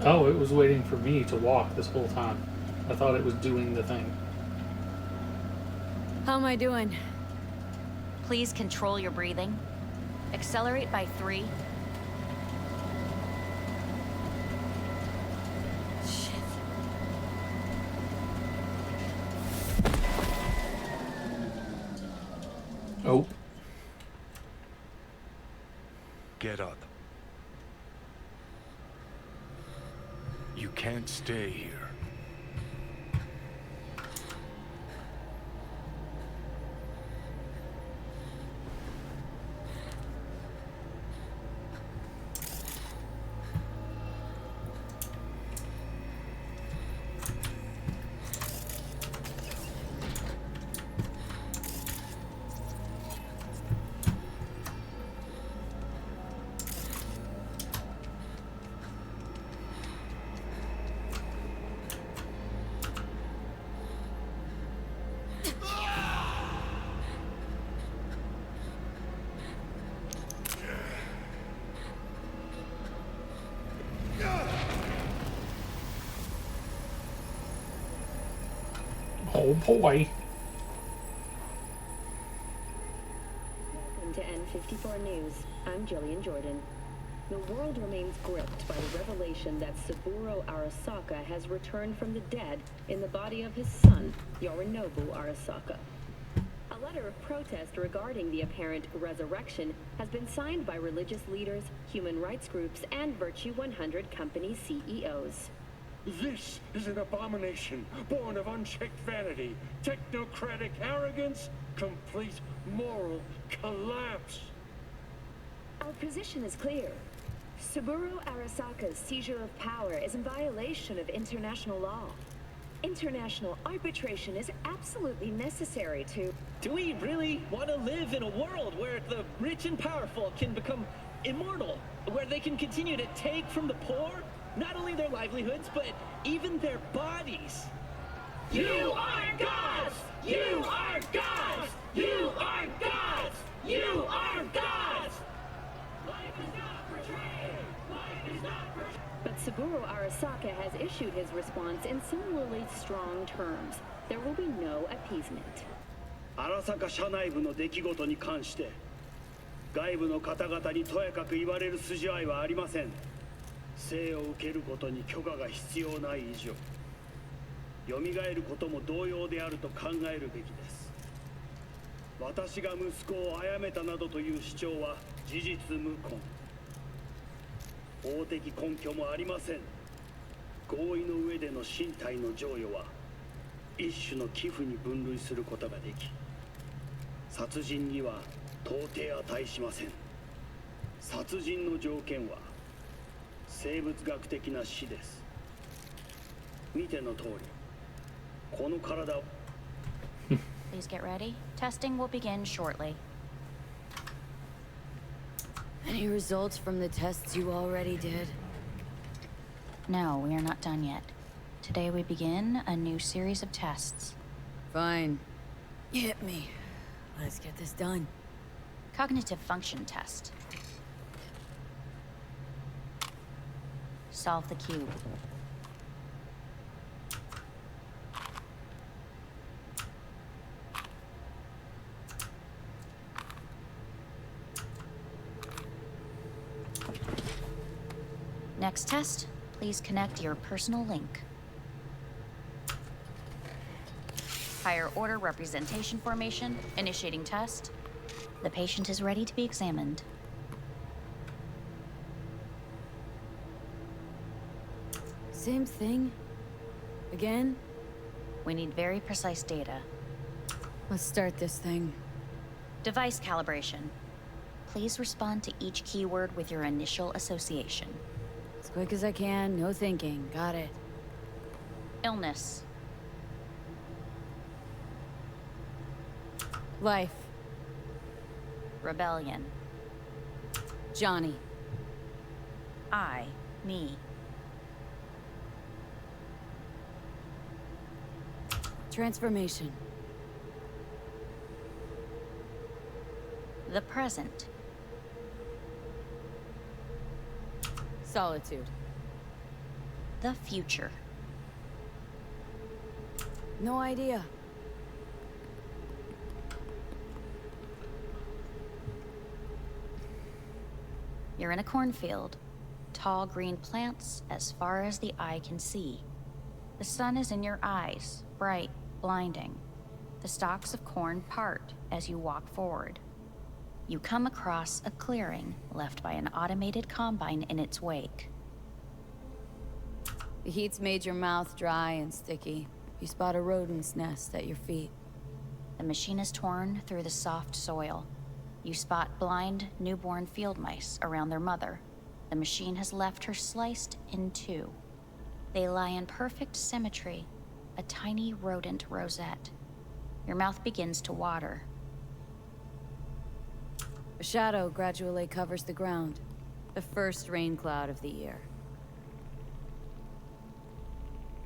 Oh, it was waiting for me to walk this whole time. I thought it was doing the thing. How am I doing? Please control your breathing. Accelerate by 3. Shit. Oh. Get up. You can't stay here. Oh boy. Welcome to N54 News. I'm Jillian Jordan. The world remains gripped by the revelation that Saburo Arasaka has returned from the dead in the body of his son, Yorinobu Arasaka. A letter of protest regarding the apparent resurrection has been signed by religious leaders, human rights groups, and Virtue 100 company CEOs. This is an abomination, born of unchecked vanity, technocratic arrogance, complete moral collapse. Our position is clear. Saburo Arasaka's seizure of power is in violation of international law. International arbitration is absolutely necessary to... Do we really want to live in a world where the rich and powerful can become immortal? Where they can continue to take from the poor? Not only their livelihoods, but even their bodies. You are gods! You are gods! You are gods! You are gods! Life is not portrayed! Life is not portrayed! But Saburo Arasaka has issued his response in similarly strong terms. There will be no appeasement. 荒坂社内部の出来事に関して外部の方々にとやかく言われる筋合いはありません。生を受けることに許可が必要ない以上、蘇ることも同様であると考えるべきです。私が息子を殺めたなどという主張は事実無根。法的根拠もありません。合意の上での身体の贈与は一種の寄付に分類することができ、殺人には到底値しません。殺人の条件は生物学的な死です。見ての通り、この体を Please get ready. Testing will begin shortly. Any results from the tests you already did? No, we are not done yet. Today we begin a new series of tests. Fine. Hit me. Let's get this done. Cognitive function test. Solve the cube. Next test, please connect your personal link. Higher order representation formation, initiating test. The patient is ready to be examined. Same thing? Again? We need very precise data. Let's start this thing. Device calibration. Please respond to each keyword with your initial association. As quick as I can, no thinking. Got it. Illness. Life. Rebellion. Johnny. I, me. Transformation. The present. Solitude. The future. No idea. You're in a cornfield. Tall green plants as far as the eye can see. The sun is in your eyes, bright, blinding. The stalks of corn part as you walk forward. You come across a clearing left by an automated combine in its wake. The heat's made your mouth dry and sticky. You spot a rodent's nest at your feet. The machine is torn through the soft soil. You spot blind, newborn field mice around their mother. The machine has left her sliced in two. They lie in perfect symmetry, a tiny rodent rosette. Your mouth begins to water. A shadow gradually covers the ground. The first rain cloud of the year.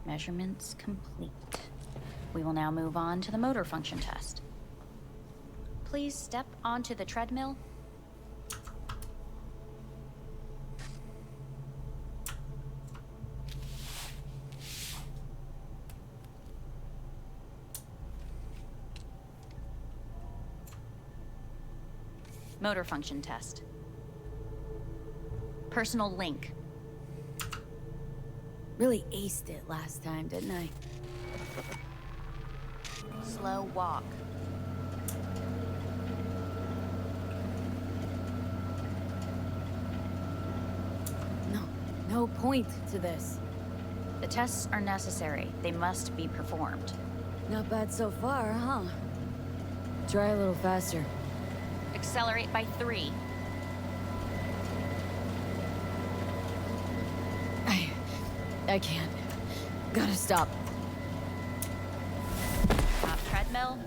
Measurements complete. We will now move on to the motor function test. Please step onto the treadmill. Motor function test. Personal link. Really aced it last time, didn't I? Slow walk. No point to this. The tests are necessary. They must be performed. Not bad so far, huh? Try a little faster. Accelerate by 3. I can't. Gotta stop. Stop treadmill.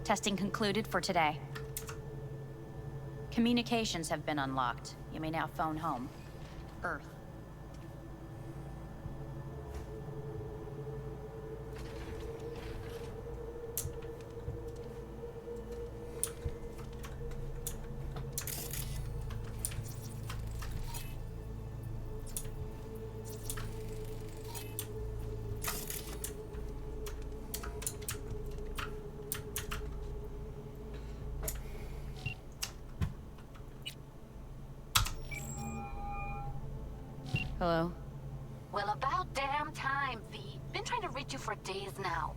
Testing concluded for today. Communications have been unlocked. You may now phone home. Earth. Hello? Well, about damn time, V. Been trying to reach you for days now.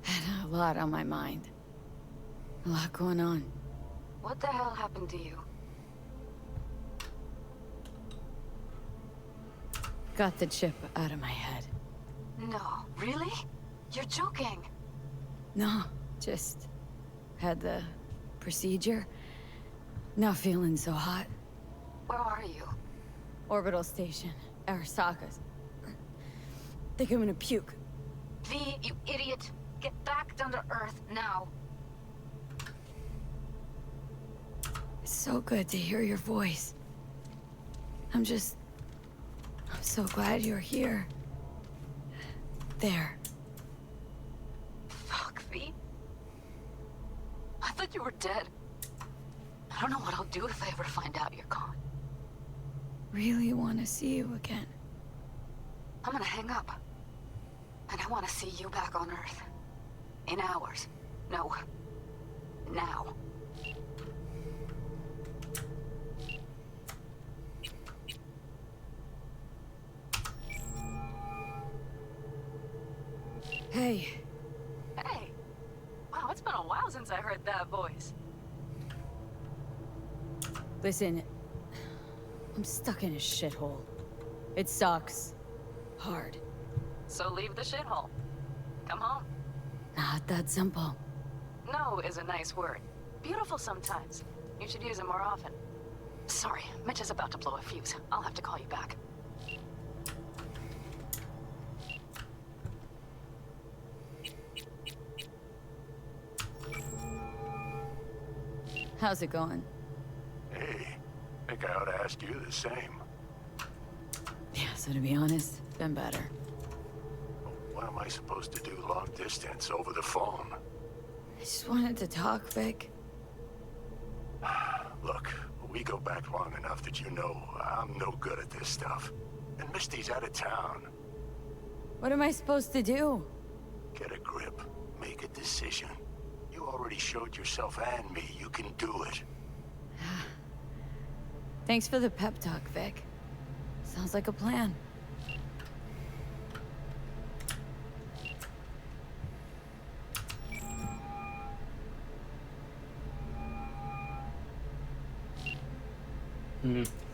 Had a lot on my mind. A lot going on. What the hell happened to you? Got the chip out of my head. No, really? You're joking. No, just had the procedure. Not feeling so hot. Where are you? Orbital station, Arasaka's. Think I'm gonna puke. V, you idiot. Get back down to Earth now. It's so good to hear your voice. I'm so glad you're here. There. Fuck, V. I thought you were dead. I don't know what I'll do if I ever find out you're gone. Really want to see you again. I'm gonna hang up. And I want to see you back on Earth. In hours. No. Now. Hey. Hey. Wow, it's been a while since I heard that voice. Listen, I'm stuck in a shithole. It sucks. Hard. So leave the shithole. Come home. Not that simple. No is a nice word. Beautiful sometimes. You should use it more often. Sorry, Mitch is about to blow a fuse. I'll have to call you back. How's it going? Hey, think I ought to ask you the same. Yeah, so to be honest, been better. What am I supposed to do long distance over the phone? I just wanted to talk, Vic. Look, we go back long enough that you know I'm no good at this stuff. And Misty's out of town. What am I supposed to do? Get a grip. Make a decision. You already showed yourself and me you can do it. Thanks for the pep talk, Vic. Sounds like a plan.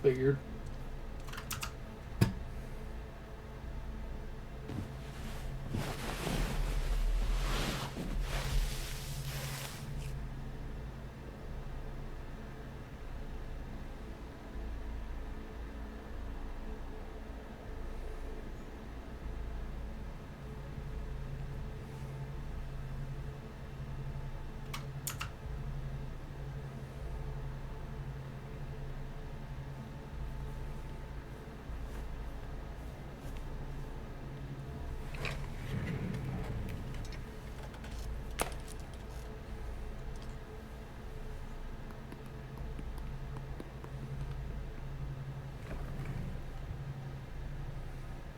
Figured.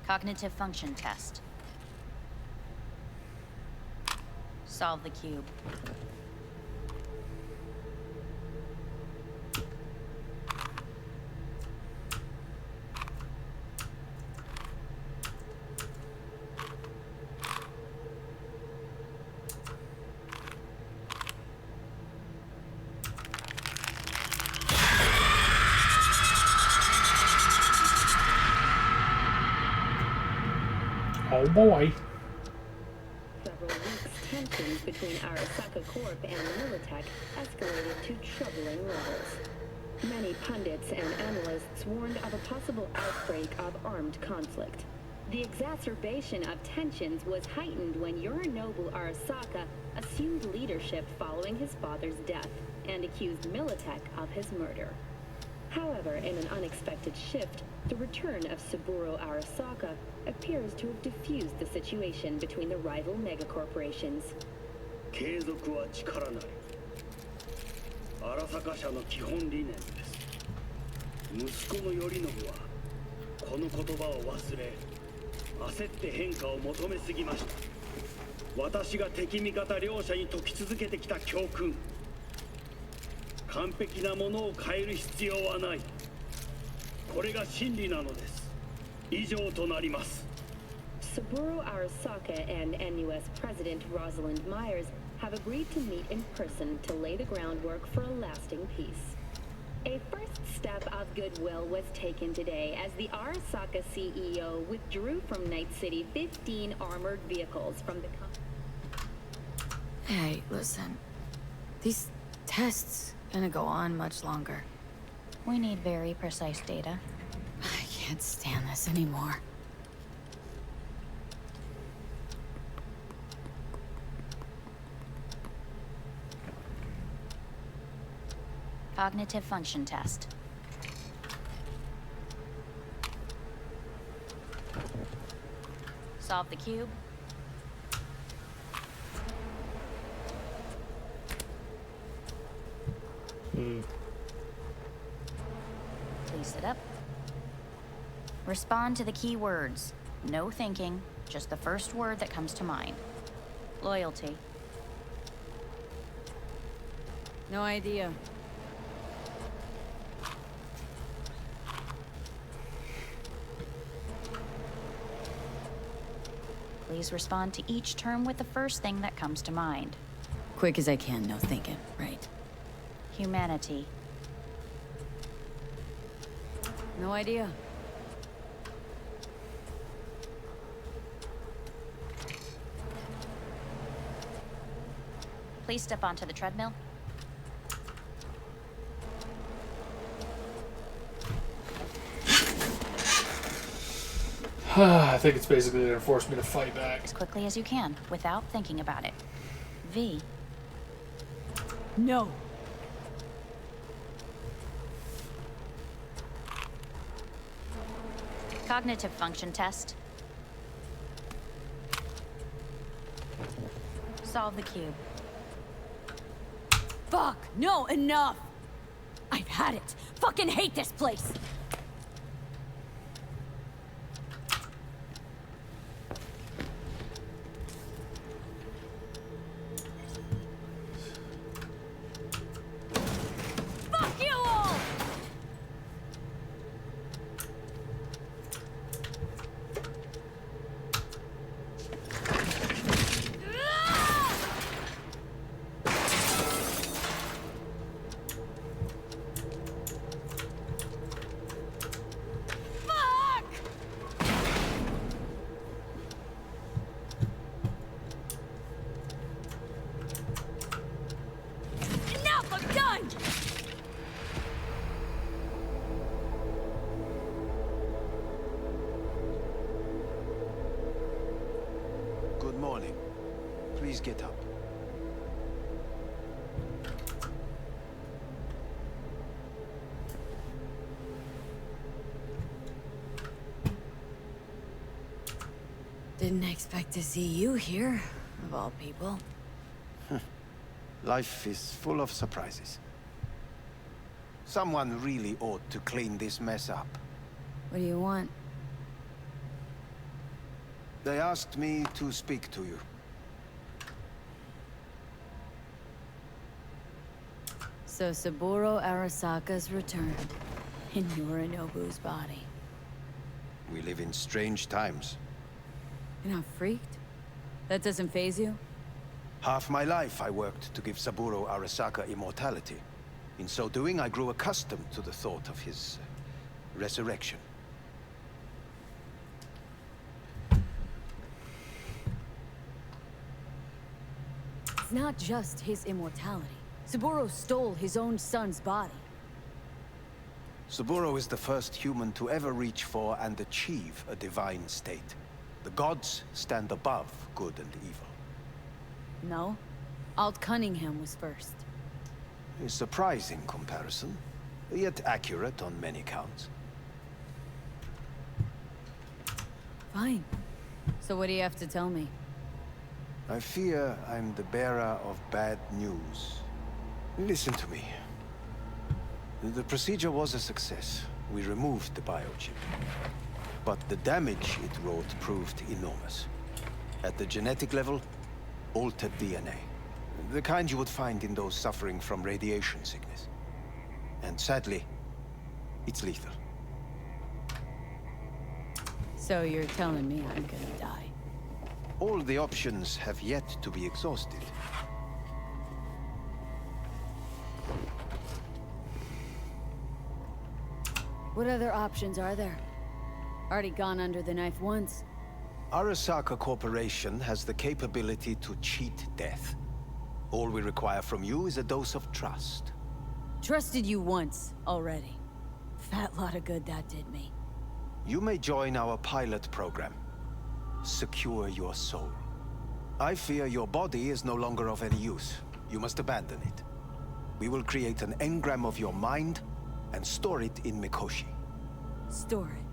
Cognitive function test. Solve the cube. Oh boy. Several weeks, tensions between Arasaka Corp and Militech escalated to troubling levels. Many pundits and analysts warned of a possible outbreak of armed conflict. The exacerbation of tensions was heightened when Yorinobu Arasaka assumed leadership following his father's death and accused Militech of his murder. However, in an unexpected shift, the return of Saburo Arasaka appears to have diffused the situation between the rival megacorporations. 継続は力なり。荒坂社の基本理念です。息子の頼信はこの言葉を忘れ、焦って変化を求めすぎました。私が敵味方両者に説き続けてきた教訓。完璧なものを変える必要はない。これが真理なのです。以上となります。Saburo Arasaka and NUS President Rosalind Myers have agreed to meet in person to lay the groundwork for a lasting peace. A first step of goodwill was taken today as the Arasaka CEO withdrew from Night City 15 armored vehicles from the Hey, listen. These tests gonna go on much longer. We need very precise data. I can't stand this anymore. Cognitive function test. Solve the cube. Please sit up. Respond to the key words. No thinking, just the first word that comes to mind. Loyalty. No idea. Please respond to each term with the first thing that comes to mind. Quick as I can, no thinking, right? Humanity. No idea. Please step onto the treadmill. I think it's basically going to force me to fight back. As quickly as you can, without thinking about it. V. No. Cognitive function test. Solve the cube. Fuck! No, enough! I've had it. Fucking hate this place. Fuck you all! Enough! I'm done! Good morning. Please get up. Didn't expect to see you here, of all people. Life is full of surprises. Someone really ought to clean this mess up. What do you want? They asked me to speak to you. So Saburo Arasaka's returned in Yorinobu's body. We live in strange times. You're not freaked? That doesn't faze you? Half my life I worked to give Saburo Arasaka immortality. In so doing, I grew accustomed to the thought of his resurrection. It's not just his immortality. Saburo stole his own son's body. Saburo is the first human to ever reach for and achieve a divine state. The gods stand above good and evil. No. Alt Cunningham was first. A surprising comparison, yet accurate on many counts. Fine. So what do you have to tell me? I fear I'm the bearer of bad news. Listen to me. The procedure was a success. We removed the biochip. But the damage it wrought proved enormous. At the genetic level, altered DNA. The kind you would find in those suffering from radiation sickness. And sadly, it's lethal. So you're telling me I'm gonna die? All the options have yet to be exhausted. What other options are there? Already gone under the knife once. Arasaka Corporation has the capability to cheat death. All we require from you is a dose of trust. Trusted you once, already. Fat lot of good that did me. You may join our pilot program. Secure your soul. I fear your body is no longer of any use. You must abandon it. We will create an engram of your mind and store it in Mikoshi. Store it?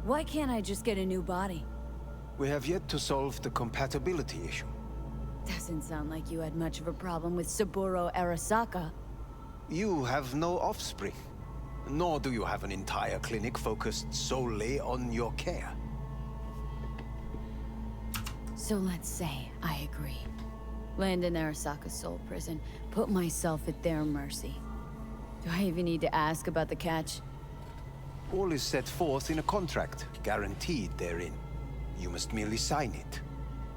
Why can't I just get a new body? We have yet to solve the compatibility issue. Doesn't sound like you had much of a problem with Saburo Arasaka. You have no offspring. Nor do you have an entire clinic focused solely on your care. So let's say I agree. Land in Arasaka's soul prison, put myself at their mercy. Do I even need to ask about the catch? All is set forth in a contract, guaranteed therein. You must merely sign it.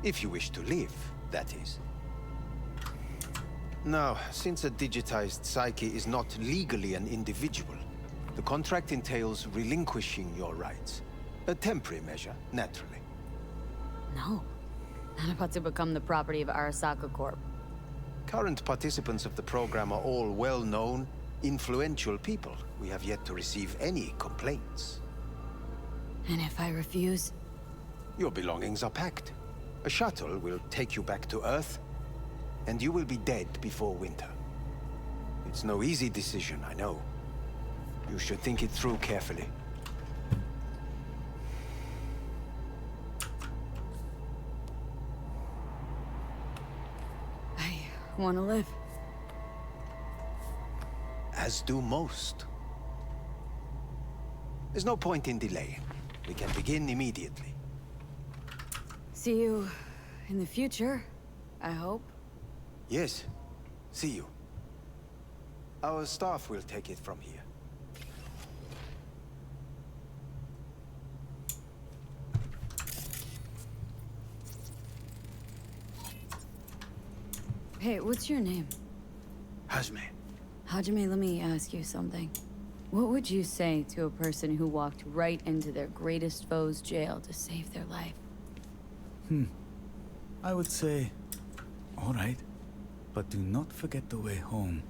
If you wish to live, that is. Now, since a digitized psyche is not legally an individual, the contract entails relinquishing your rights. A temporary measure, naturally. No. Not about to become the property of Arasaka Corp. Current participants of the program are all well-known, influential people. We have yet to receive any complaints. And if I refuse? Your belongings are packed. A shuttle will take you back to Earth, and you will be dead before winter. It's no easy decision, I know. You should think it through carefully. I want to live. as do most. There's no point in delaying. We can begin immediately. See you in the future, I hope. Yes, see you. Our staff will take it from here. Hey, what's your name? Hajime. Hajime, let me ask you something. What would you say to a person who walked right into their greatest foe's jail to save their life? I would say, all right, but do not forget the way home.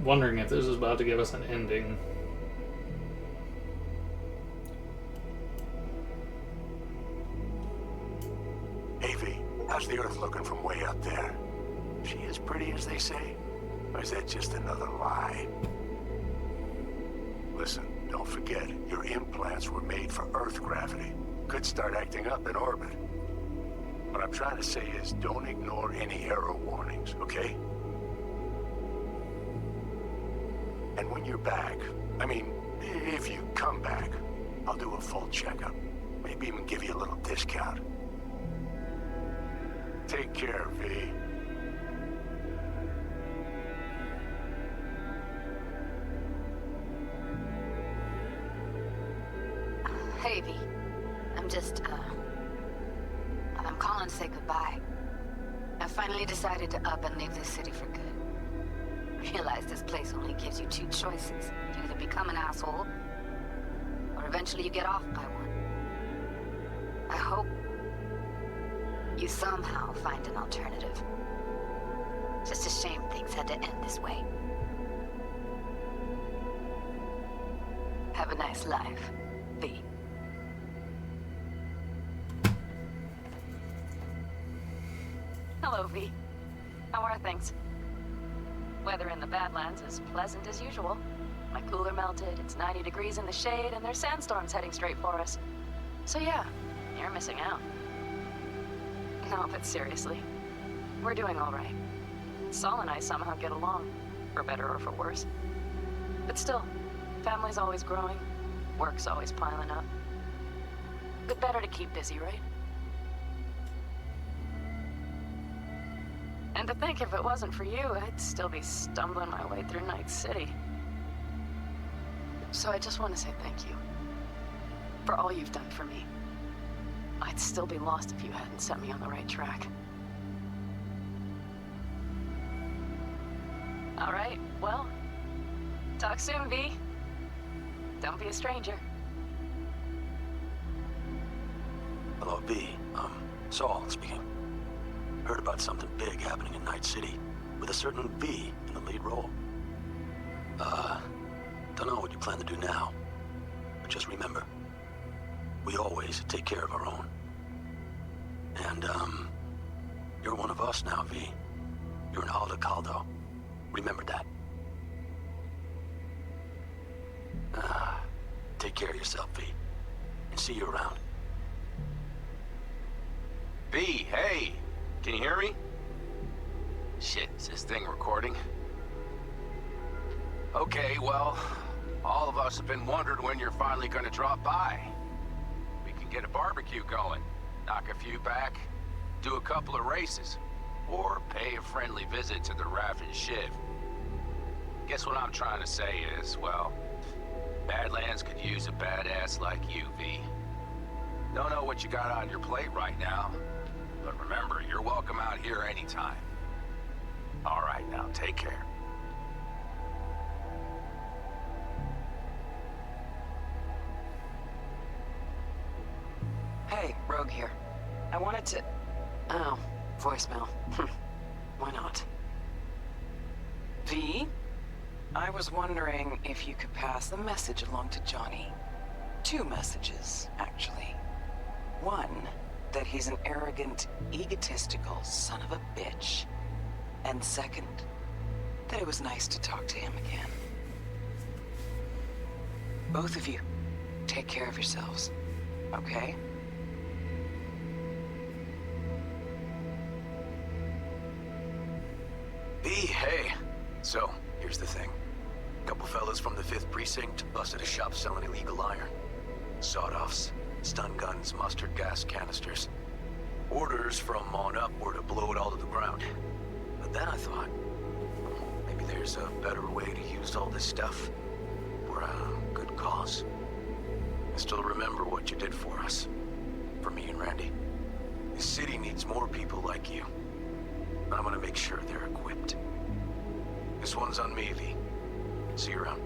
Wondering if this is about to give us an ending. Hey, V, how's the Earth looking from way up there? She as pretty as they say? Or is that just another lie? Listen, don't forget, your implants were made for Earth gravity. Could start acting up in orbit. What I'm trying to say is, don't ignore any error warnings, okay? And when you're back, I mean, if you come back, I'll do a full checkup. Maybe even give you a little discount. Take care, V. Hey, V. I'm calling to say goodbye. I finally decided to up and leave this city for good. Realize this place only gives you two choices. You either become an asshole, or eventually you get off by one. I hope you somehow find an alternative. Just a shame things had to end this way. Have a nice life, V. Hello, V. How are things? Weather in the Badlands is pleasant as usual. My cooler melted, it's 90 degrees in the shade, and there's sandstorms heading straight for us. So yeah, you're missing out. No, but seriously, we're doing all right. Saul and I somehow get along, for better or for worse. But still, family's always growing, work's always piling up. But better to keep busy, right? And to think if it wasn't for you, I'd still be stumbling my way through Night City. So I just want to say thank you. For all you've done for me. I'd still be lost if you hadn't set me on the right track. All right, well, talk soon, V. Don't be a stranger. Hello, V. Saul speaking. Heard about something big happening in Night City, with a certain V in the lead role. Don't know what you plan to do now, but just remember, we always take care of our own. And, you're one of us now, V. You're an Aldecaldo. Remember that. Take care of yourself, V. And see you around. V, hey! Can you hear me? Shit, is this thing recording? Okay, well, all of us have been wondering when you're finally gonna drop by. We can get a barbecue going, knock a few back, do a couple of races, or pay a friendly visit to the Raff and Shiv. Guess what I'm trying to say is, well, Badlands could use a badass like you, V. Don't know what you got on your plate right now, but remember, you're welcome out here anytime. All right, now, take care. Hey, Rogue here. I wanted to... Oh, voicemail. Why not? V? I was wondering if you could pass the message along to Johnny. 2 messages, actually. One, that he's an arrogant, egotistical son of a bitch. And second, that it was nice to talk to him again. Both of you, take care of yourselves, okay? V, hey. So, here's the thing. Couple fellas from the 5th Precinct busted a shop selling illegal iron. Sawed-offs, stun guns, mustard gas canisters. Orders from on up were to blow it all to the ground. But then I thought, maybe there's a better way to use all this stuff for a good cause. I still remember what you did for us. For me and Randy. This city needs more people like you. I'm gonna make sure they're equipped. This one's on me, V. See you around.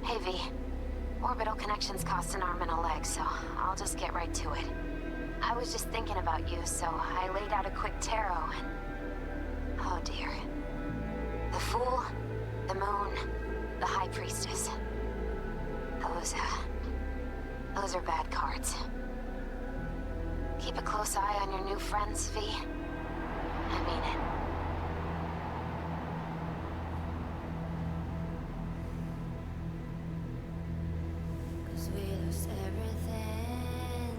Hey, V. Orbital connections cost an arm and a leg, so I'll just get right to it. I was just thinking about you, so I laid out a quick tarot and... Oh dear. The Fool, the Moon, the High Priestess. Those are bad cards. Keep a close eye on your new friends, V. I mean it. Cause we lost everything.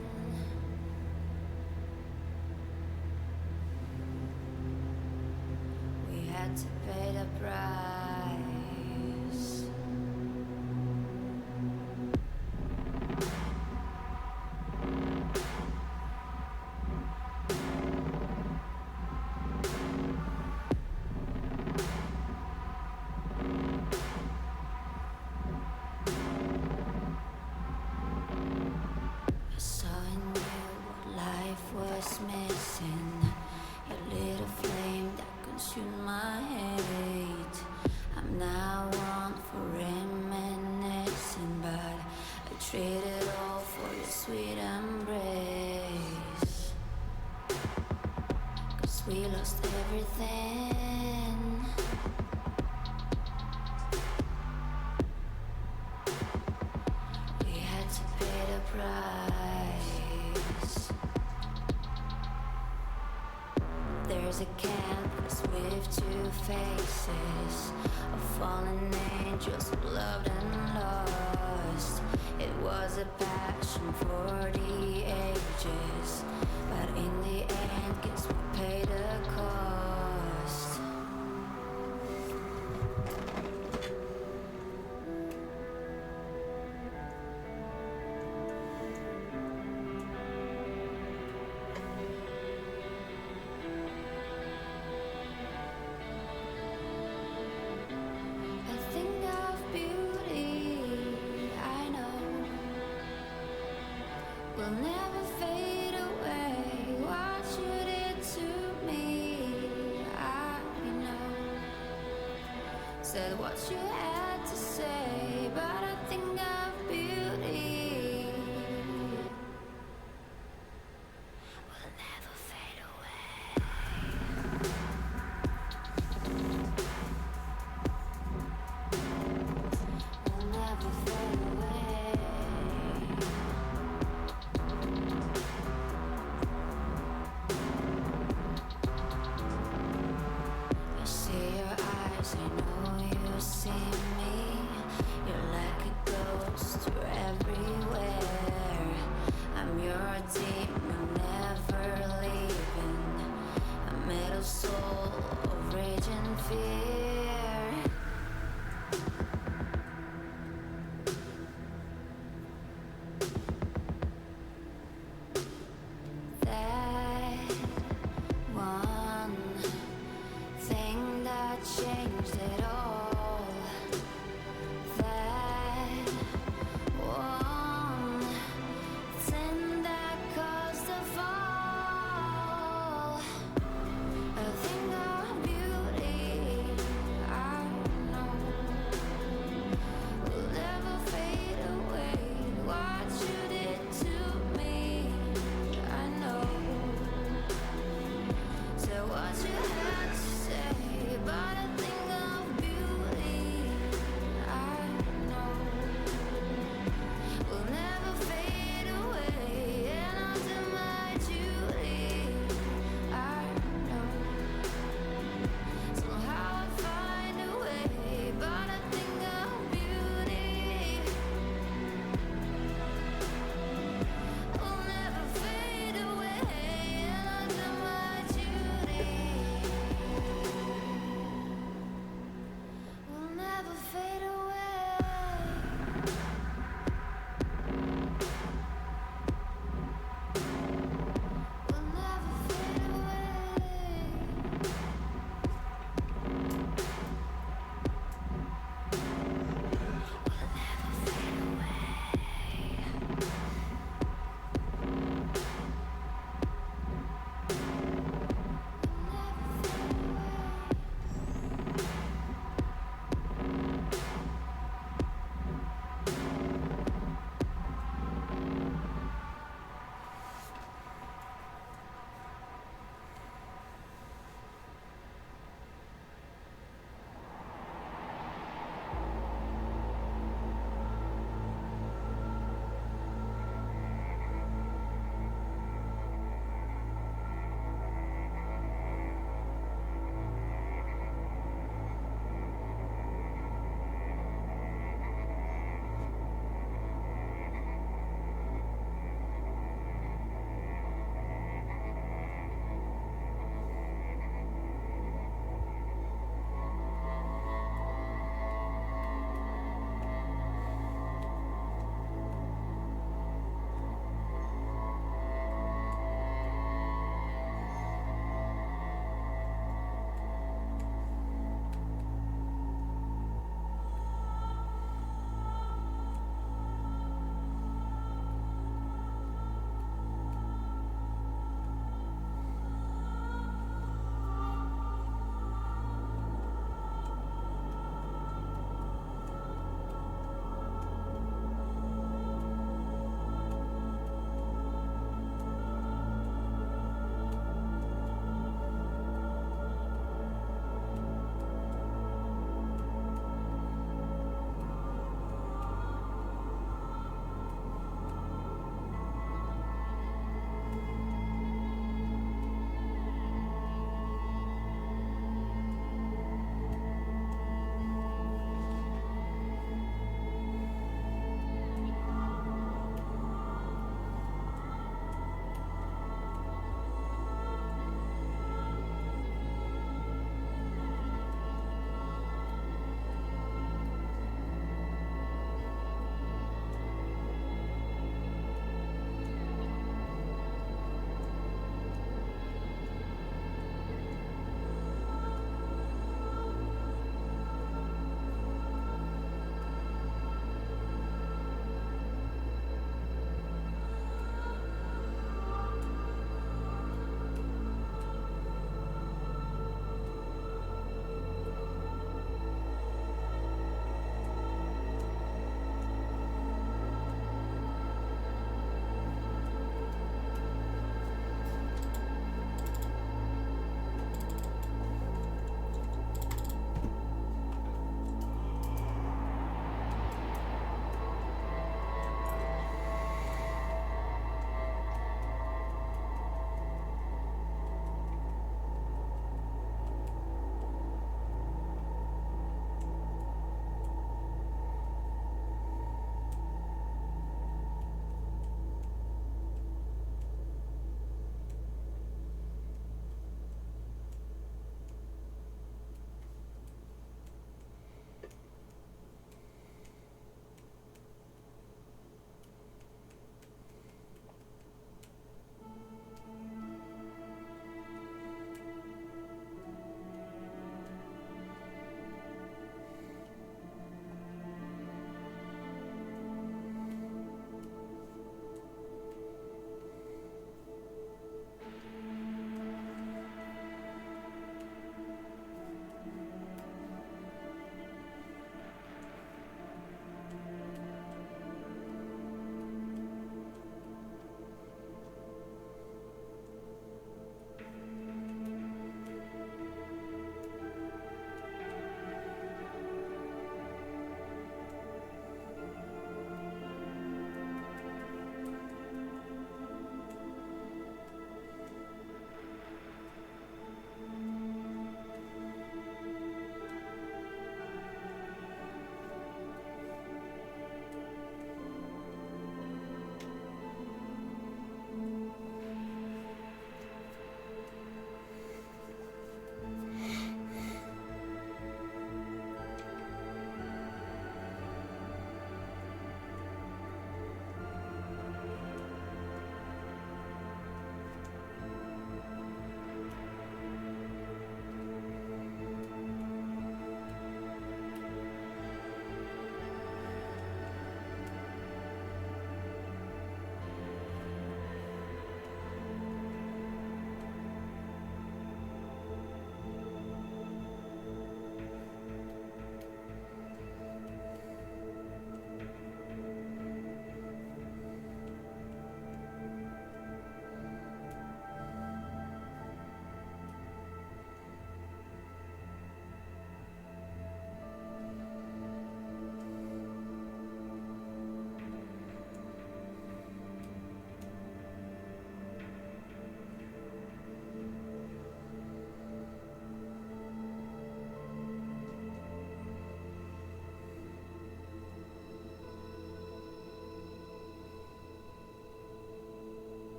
We had to pay the price. I saw in you what life was missing. Your little flame that consumed my hate. I'm now one for reminiscing, but I traded all for your sweet embrace. Cause we lost everything. We had to pay the price. There's a canvas with 2 faces of fallen angels who loved and lost. It was a passion for the ages, but in the end, guess we paid the cost. had to say, but I think of beauty will never fade away. Will never fade away. I see your eyes, I know you see me. You're like a ghost, you're everywhere. I'm your demon, never leaving. A metal soul of rage and fear. That one thing that changed it all. That one thing that caused the fall. A thing of beauty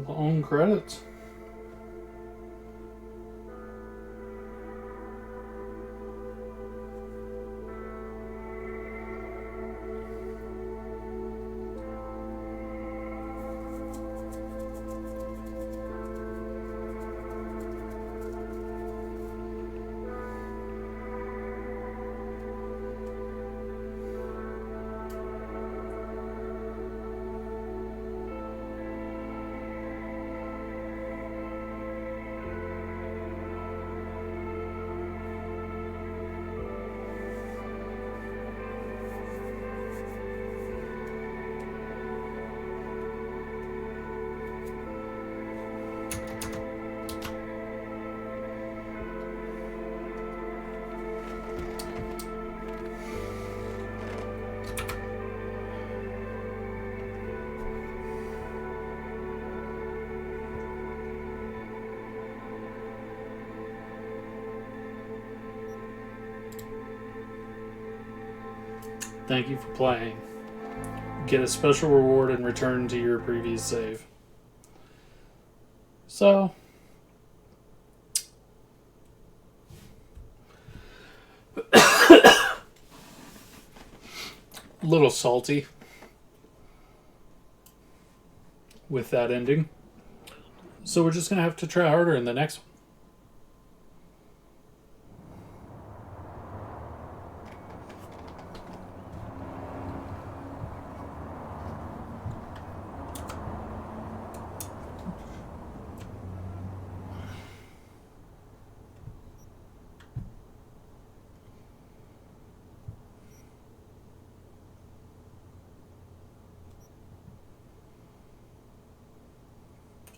Long credits. Thank you for playing. Get a special reward and return to your previous save. So, a little salty with that ending. So we're just going to have to try harder in the next one.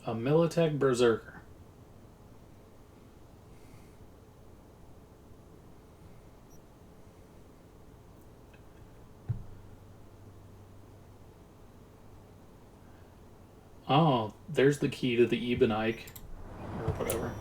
A Militech Berserker. Oh, there's the key to the Ebenike. Or whatever.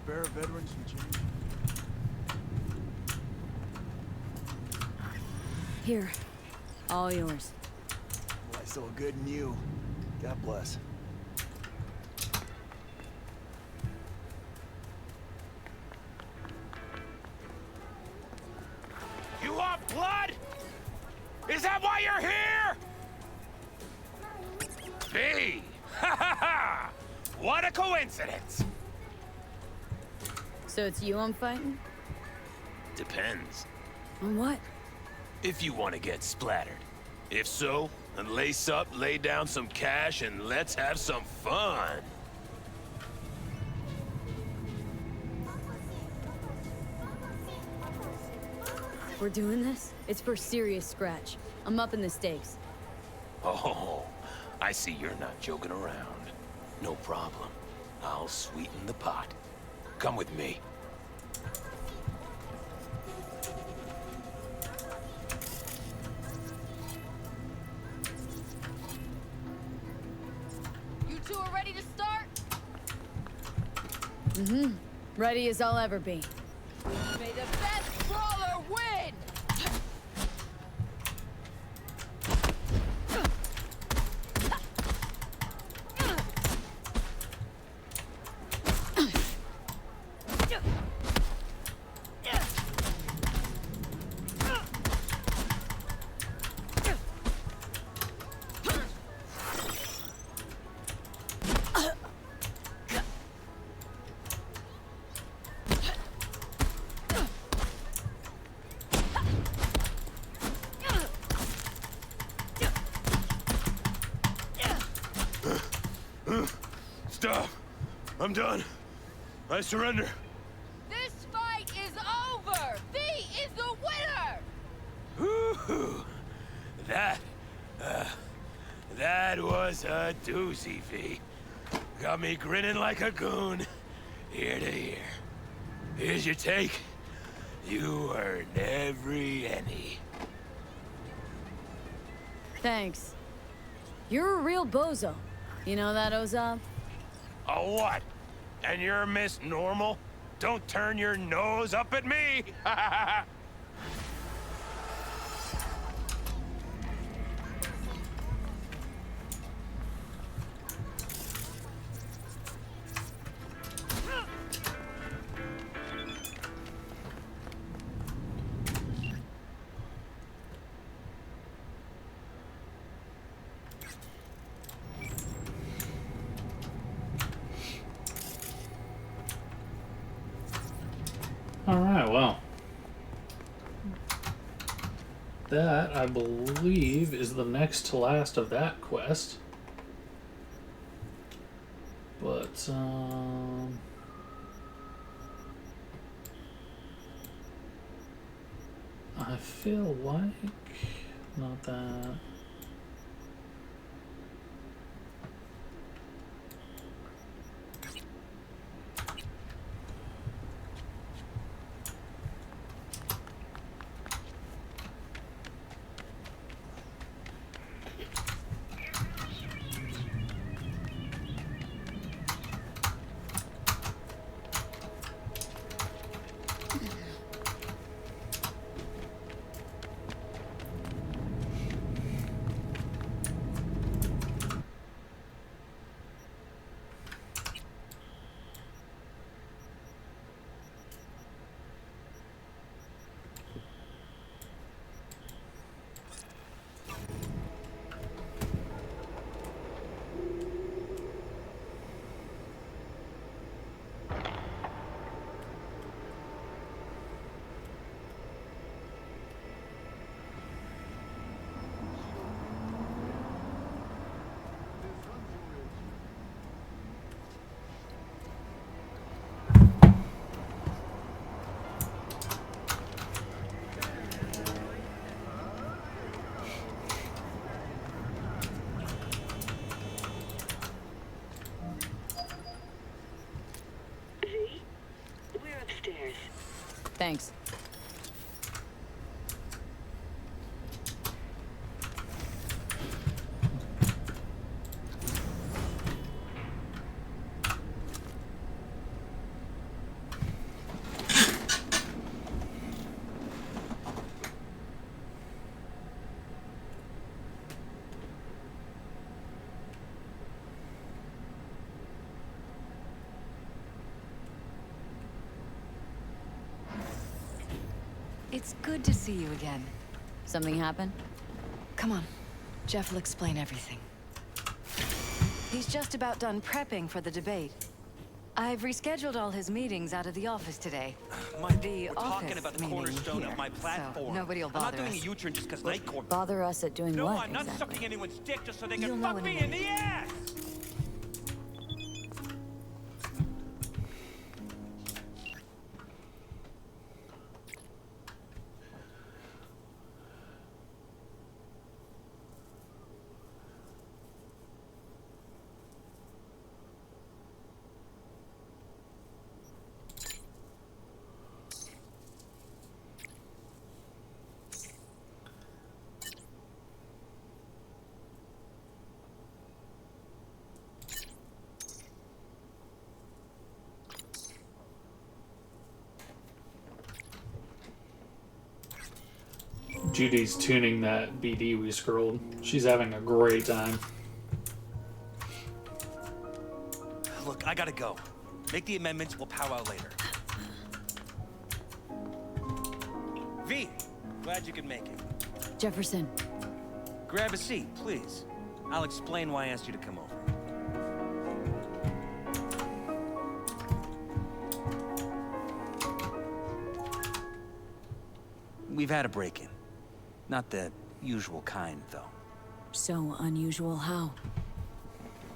Spare veterans and change. Here. All yours. Boy, so good in you. God bless. You want blood? Is that why you're here? V! Ha ha ha! What a coincidence! So it's you I'm fighting? Depends. On what? If you want to get splattered. If so, then lace up, lay down some cash, and let's have some fun. We're doing this? It's for serious scratch. I'm upping the stakes. Oh, I see you're not joking around. No problem. I'll sweeten the pot. Come with me. You two are ready to start? Mm-hmm. Ready as I'll ever be. May the best brawler win! Stop! I'm done. I surrender. This fight is over! V is the winner! Woo-hoo. That was a doozy, V. Got me grinning like a goon, ear to ear. Here's your take. You earned every penny. Thanks. You're a real bozo. You know that, Ozab? A what? And you're Miss Normal? Don't turn your nose up at me! Alright, well. That, I believe, is the next to last of that quest. But, I feel like... not that... Thanks. It's good to see you again. Something happened? Come on. Jeff will explain everything. He's just about done prepping for the debate. I've rescheduled all his meetings out of the office today. We're talking about the cornerstone of my platform. So nobody will bother I'm not doing us. a U-turn just because Night Court. Bother us at doing No, what, I'm not exactly? sucking anyone's dick just so they You'll can know fuck in a me in minute. the ass! Judy's tuning that BD we scrolled. She's having a great time. Look, I gotta go. Make the amendments, we'll powwow later. V, glad you could make it. Jefferson. Grab a seat, please. I'll explain why I asked you to come over. We've had a break-in. Not the usual kind, though. So unusual how?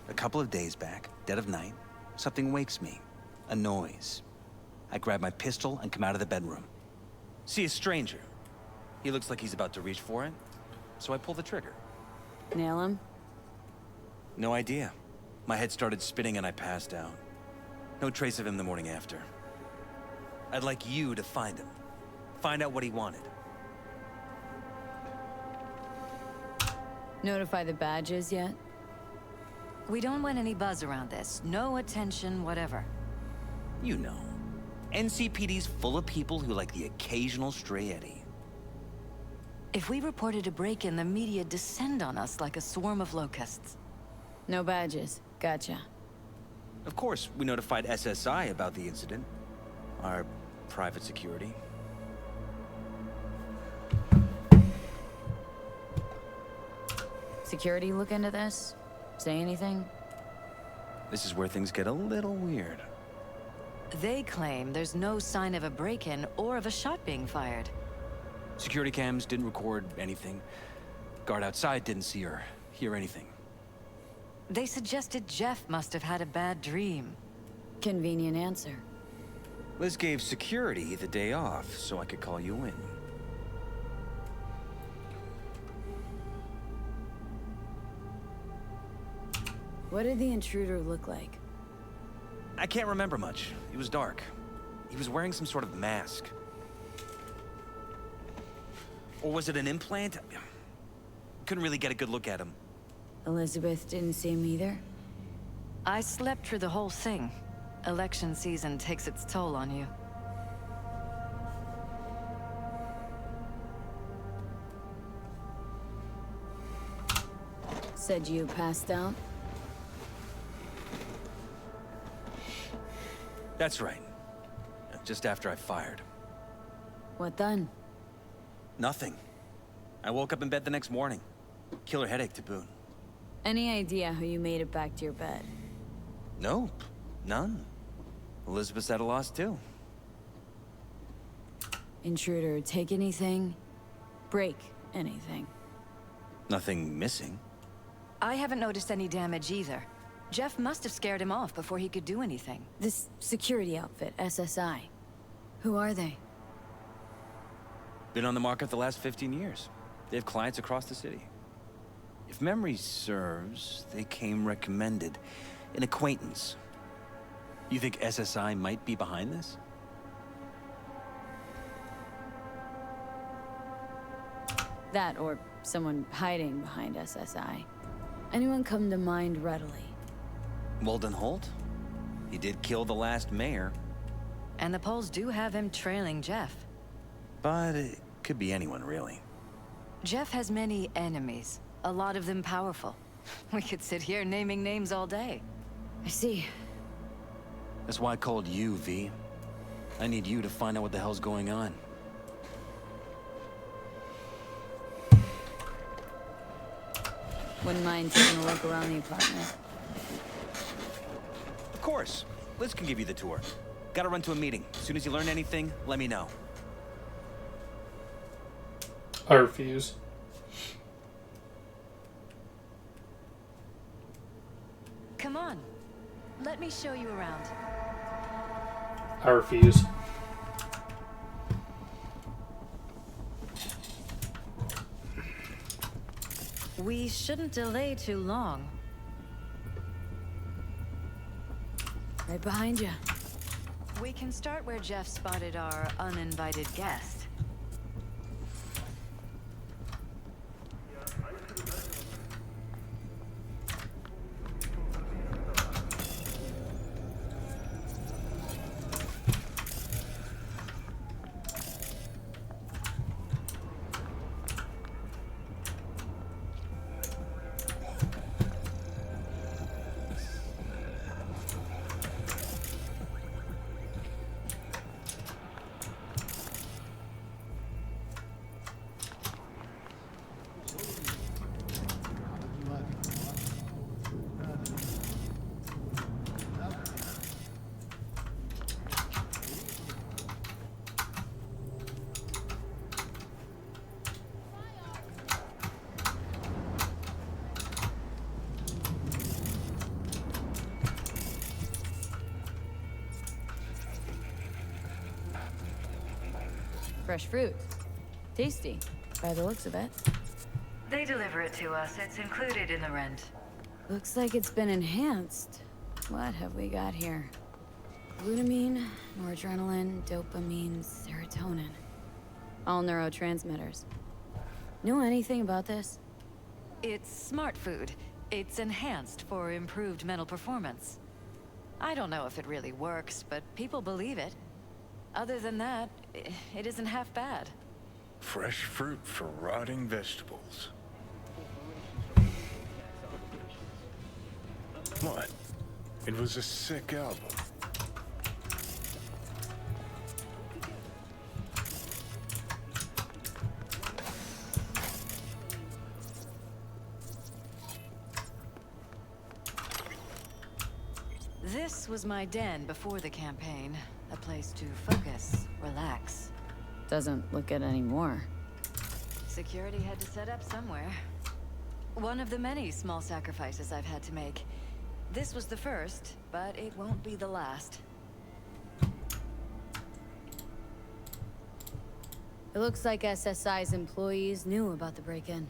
A couple of days back, dead of night, something wakes me. A noise. I grab my pistol and come out of the bedroom. See a stranger. He looks like he's about to reach for it, so I pull the trigger. Nail him? No idea. My head started spinning and I passed out. No trace of him the morning after. I'd like you to find him. Find out what he wanted. Notify the badges yet? We don't want any buzz around this. No attention, whatever. You know. NCPD's full of people who like the occasional stray eddy. If we reported a break-in, the media descend on us like a swarm of locusts. No badges. Gotcha. Of course, we notified SSI about the incident. Our private security. Security look into this? Say anything? This is where things get a little weird. They claim there's no sign of a break-in or of a shot being fired. Security cams didn't record anything. Guard outside didn't see or hear anything. They suggested Jeff must have had a bad dream. Convenient answer. Liz gave security the day off so I could call you in. What did the intruder look like? I can't remember much. It was dark. He was wearing some sort of mask. Or was it an implant? Couldn't really get a good look at him. Elizabeth didn't see him either? I slept through the whole thing. Election season takes its toll on you. Said you passed out? That's right. Just after I fired. What then? Nothing. I woke up in bed the next morning. Killer headache to boot. Any idea how you made it back to your bed? Nope. None. Elizabeth's at a loss too. Intruder, take anything? Break anything? Nothing missing. I haven't noticed any damage either. Jeff must have scared him off before he could do anything. This security outfit, SSI. Who are they? Been on the market the last 15 years. They have clients across the city. If memory serves, they came recommended. An acquaintance. You think SSI might be behind this? That or someone hiding behind SSI. Anyone come to mind readily? Walden Holt? He did kill the last mayor. And the polls do have him trailing Jeff. But it could be anyone, really. Jeff has many enemies, a lot of them powerful. We could sit here naming names all day. I see. That's why I called you, V. I need you to find out what the hell's going on. Wouldn't mind taking a look around the apartment. course. Liz can give you the tour. Gotta run to a meeting. As soon as you learn anything, let me know. I refuse. Come on. Let me show you around. I refuse. We shouldn't delay too long. Right behind you. We can start where Jeff spotted our uninvited guest. Fresh fruit. Tasty, by the looks of it. They deliver it to us. It's included in the rent. Looks like it's been enhanced. What have we got here? Glutamine, noradrenaline, dopamine, serotonin. All neurotransmitters. Know anything about this? It's smart food. It's enhanced for improved mental performance. I don't know if it really works, but people believe it. Other than that, it isn't half bad. Fresh fruit for rotting vegetables. What? It was a sick album. This was my den before the campaign. A place to focus, relax. Doesn't look it anymore. Security had to set up somewhere. One of the many small sacrifices I've had to make. This was the first, but it won't be the last. It looks like SSI's employees knew about the break-in.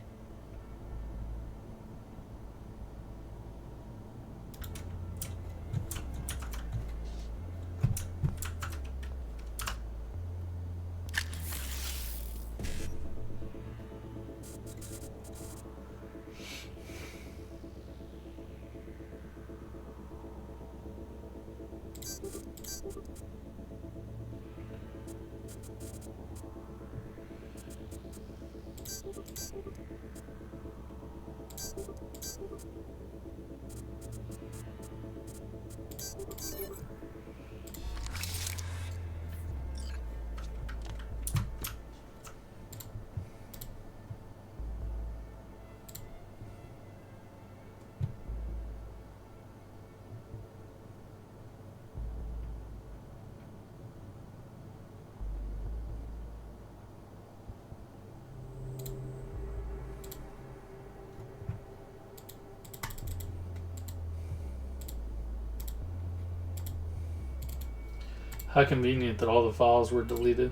How convenient that all the files were deleted.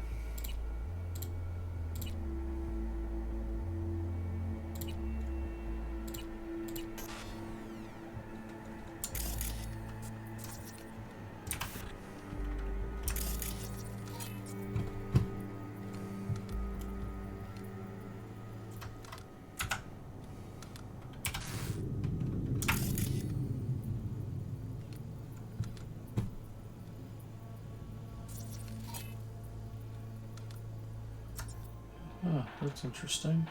Oh, that's interesting.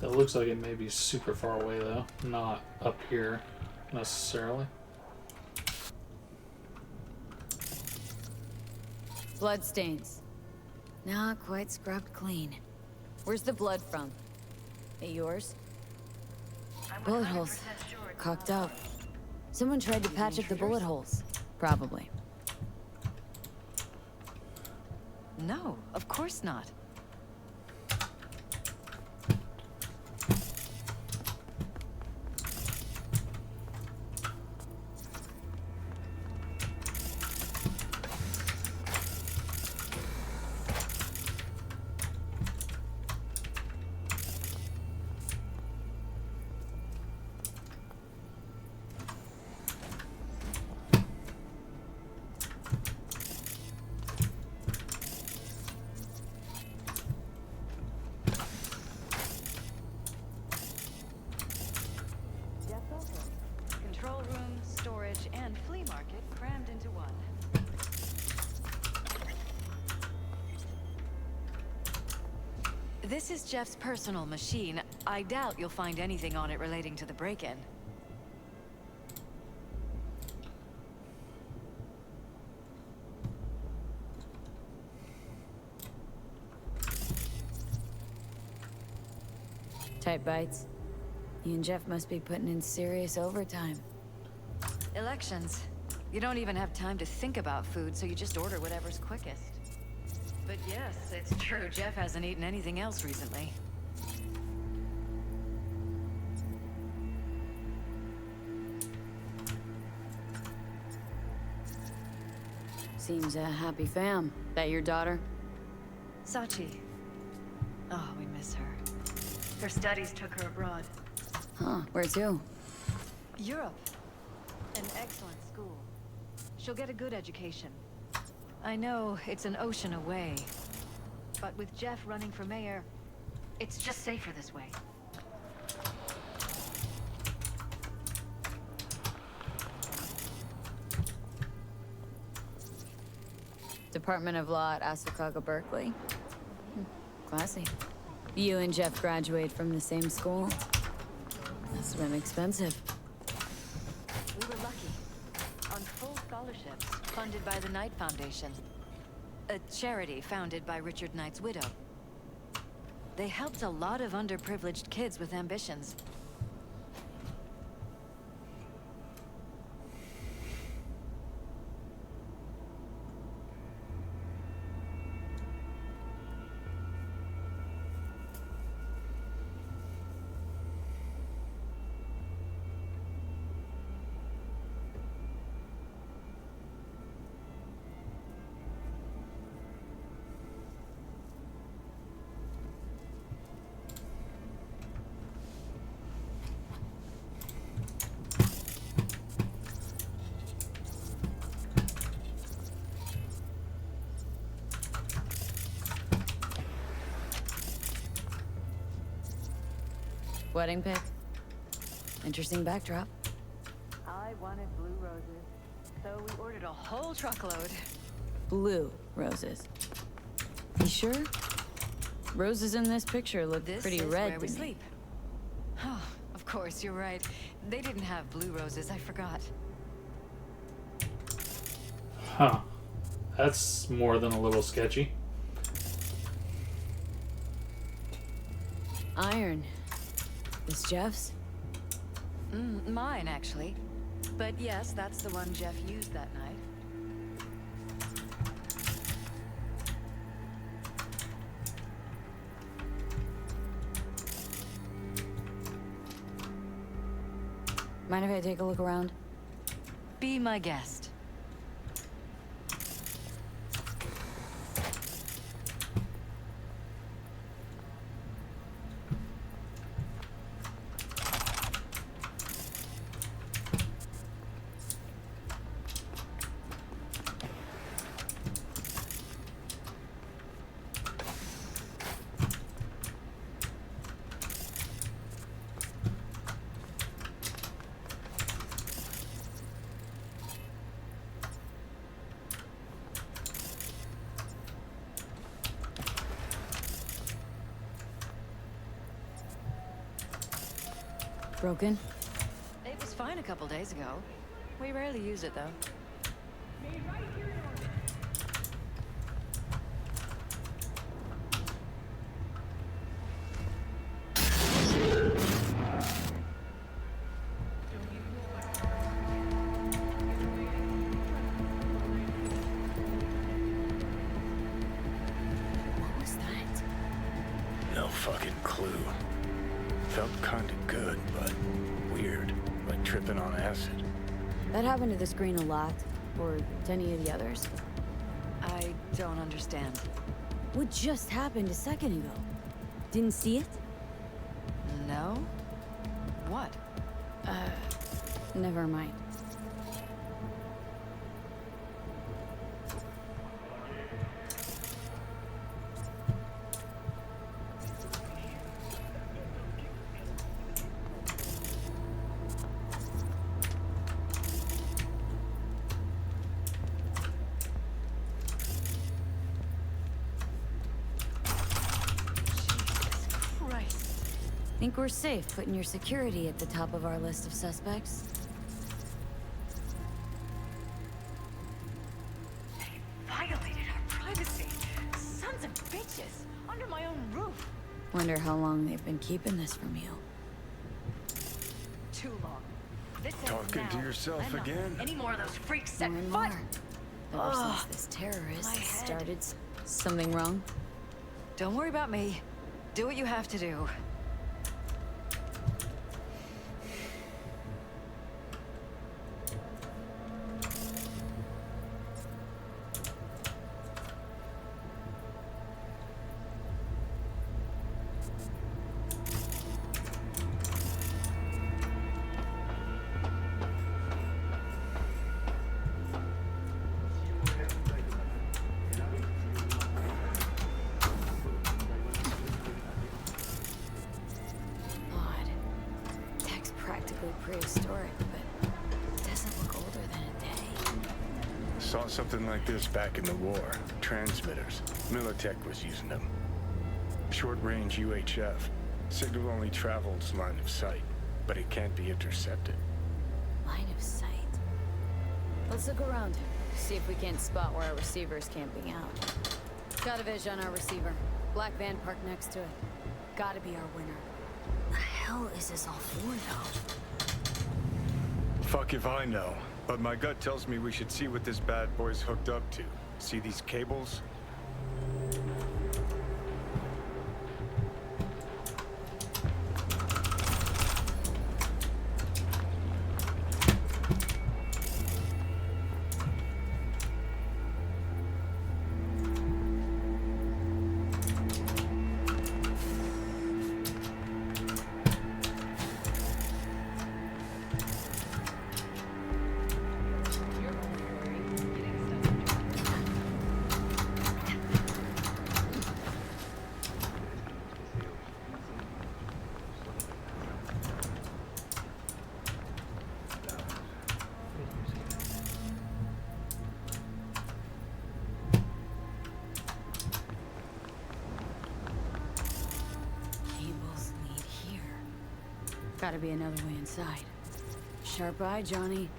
That looks like it may be super far away though, not up here necessarily. Bloodstains. Not quite scrubbed clean. Where's the blood from? It yours? Bullet holes. Cocked up. Someone tried to patch up the bullet holes. Probably. No, of course not. Control room, storage, and flea market crammed into one. This is Jeff's personal machine. I doubt you'll find anything on it relating to the break-in. Tight bites. You and Jeff must be putting in serious overtime. Elections. You don't even have time to think about food, so you just order whatever's quickest. But yes, it's true, Jeff hasn't eaten anything else recently. Seems a happy fam. That your daughter? Sachi. Oh, we miss her. Her studies took her abroad. Huh, where to? Europe. An excellent school. She'll get a good education. I know it's an ocean away, but with Jeff running for mayor, it's just safer this way. Department of Law at Asakaga, Berkeley. Classy. You and Jeff graduate from the same school? Must have been expensive. We were lucky. On full scholarships, funded by the Knight Foundation. A charity founded by Richard Knight's widow. They helped a lot of underprivileged kids with ambitions. Wedding pic? Interesting backdrop. I wanted blue roses, so we ordered a whole truckload. Blue roses. You sure? Roses in this picture look This pretty is red where we to me. sleep. Oh, of course, you're right. They didn't have blue roses, I forgot. Huh. That's more than a little sketchy. Iron. This Jeff's? Mine, actually. But yes, that's the one Jeff used that night. Mind if I take a look around? Be my guest. Broken? It was fine a couple days ago. We rarely use it, though. no fucking clue. Felt kinda good, but weird, like tripping on acid. That happened to the screen a lot. Or to any of the others. I don't understand. What just happened a second ago? Didn't see it? No? What? Never mind. Think we're safe putting your security at the top of our list of suspects? They violated our privacy. Sons of bitches. Under my own roof. Wonder how long they've been keeping this from you. Too long. This ends Talking now. to yourself I'm not again? Any more of those freaks set More and foot. more. Ever Ugh, since this terrorist my head. started something wrong? Don't worry about me. Do what you have to do. Prehistoric, but it doesn't look older than a day. Saw something like this back in the war. Transmitters. Militech was using them. Short-range UHF. Signal only travels line of sight, but it can't be intercepted. Line of sight. Let's look around. See if we can't spot where our receiver's camping out. Got a vision on our receiver. Black van parked next to it. Gotta be our winner. The hell is this all for, though? Fuck if I know, but my gut tells me we should see what this bad boy's hooked up to. See these cables? Gotta be another way inside. Sharp eye, Johnny.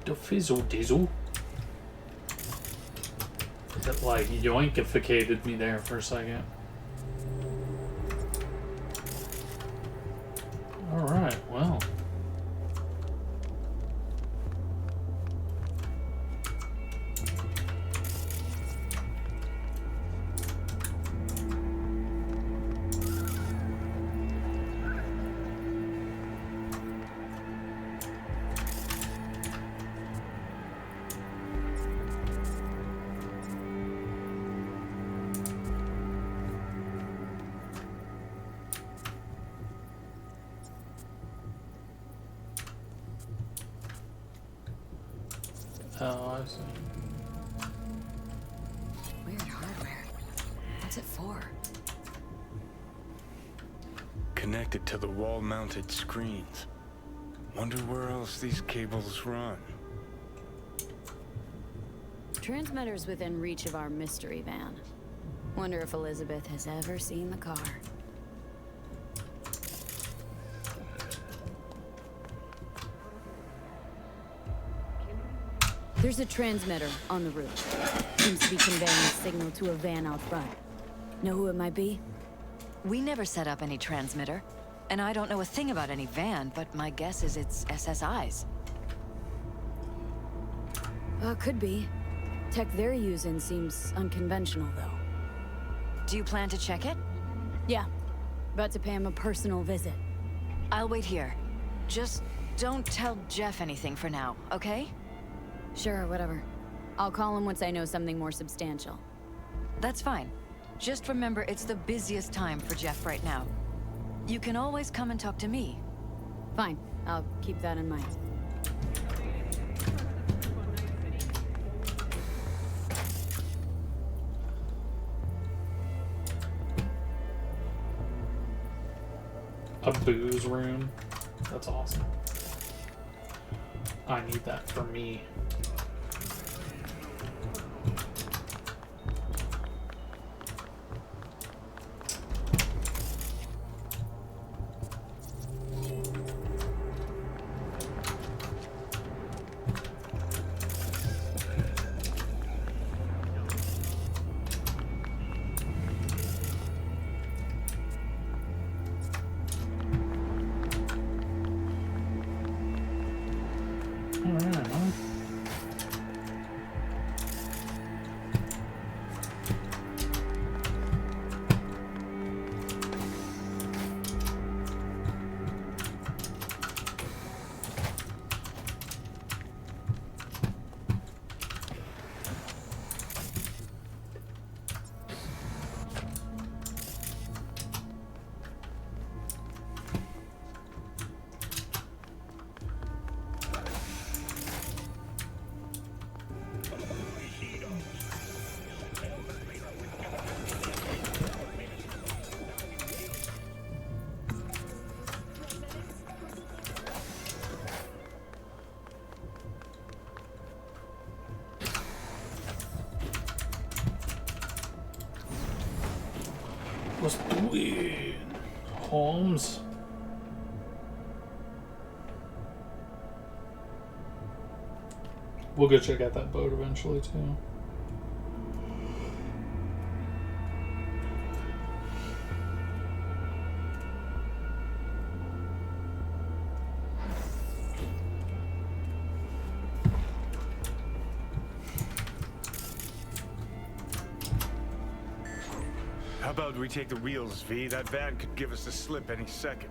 The fizzle dizzle. It like yoinkificated me there for a second. Alright, well. I see. Weird hardware. What's it for? Connected to the wall-mounted screens. Wonder where else these cables run. Transmitter's within reach of our mystery van. Wonder if Elizabeth has ever seen the car. There's a transmitter on the roof. Seems to be conveying a signal to a van out front. Know who it might be? We never set up any transmitter. And I don't know a thing about any van, but my guess is it's SSI's. Could be. Tech they're using seems unconventional, though. Do you plan to check it? Yeah. About to pay him a personal visit. I'll wait here. Just don't tell Jeff anything for now, okay? Sure, whatever. I'll call him once I know something more substantial. That's fine. Just remember it's the busiest time for Jeff right now. You can always come and talk to me. Fine. I'll keep that in mind. A booze room. That's awesome. I need that for me. Was doing Holmes. We'll go check out that boat eventually too. How about we take the wheels, V? That van could give us a slip any second.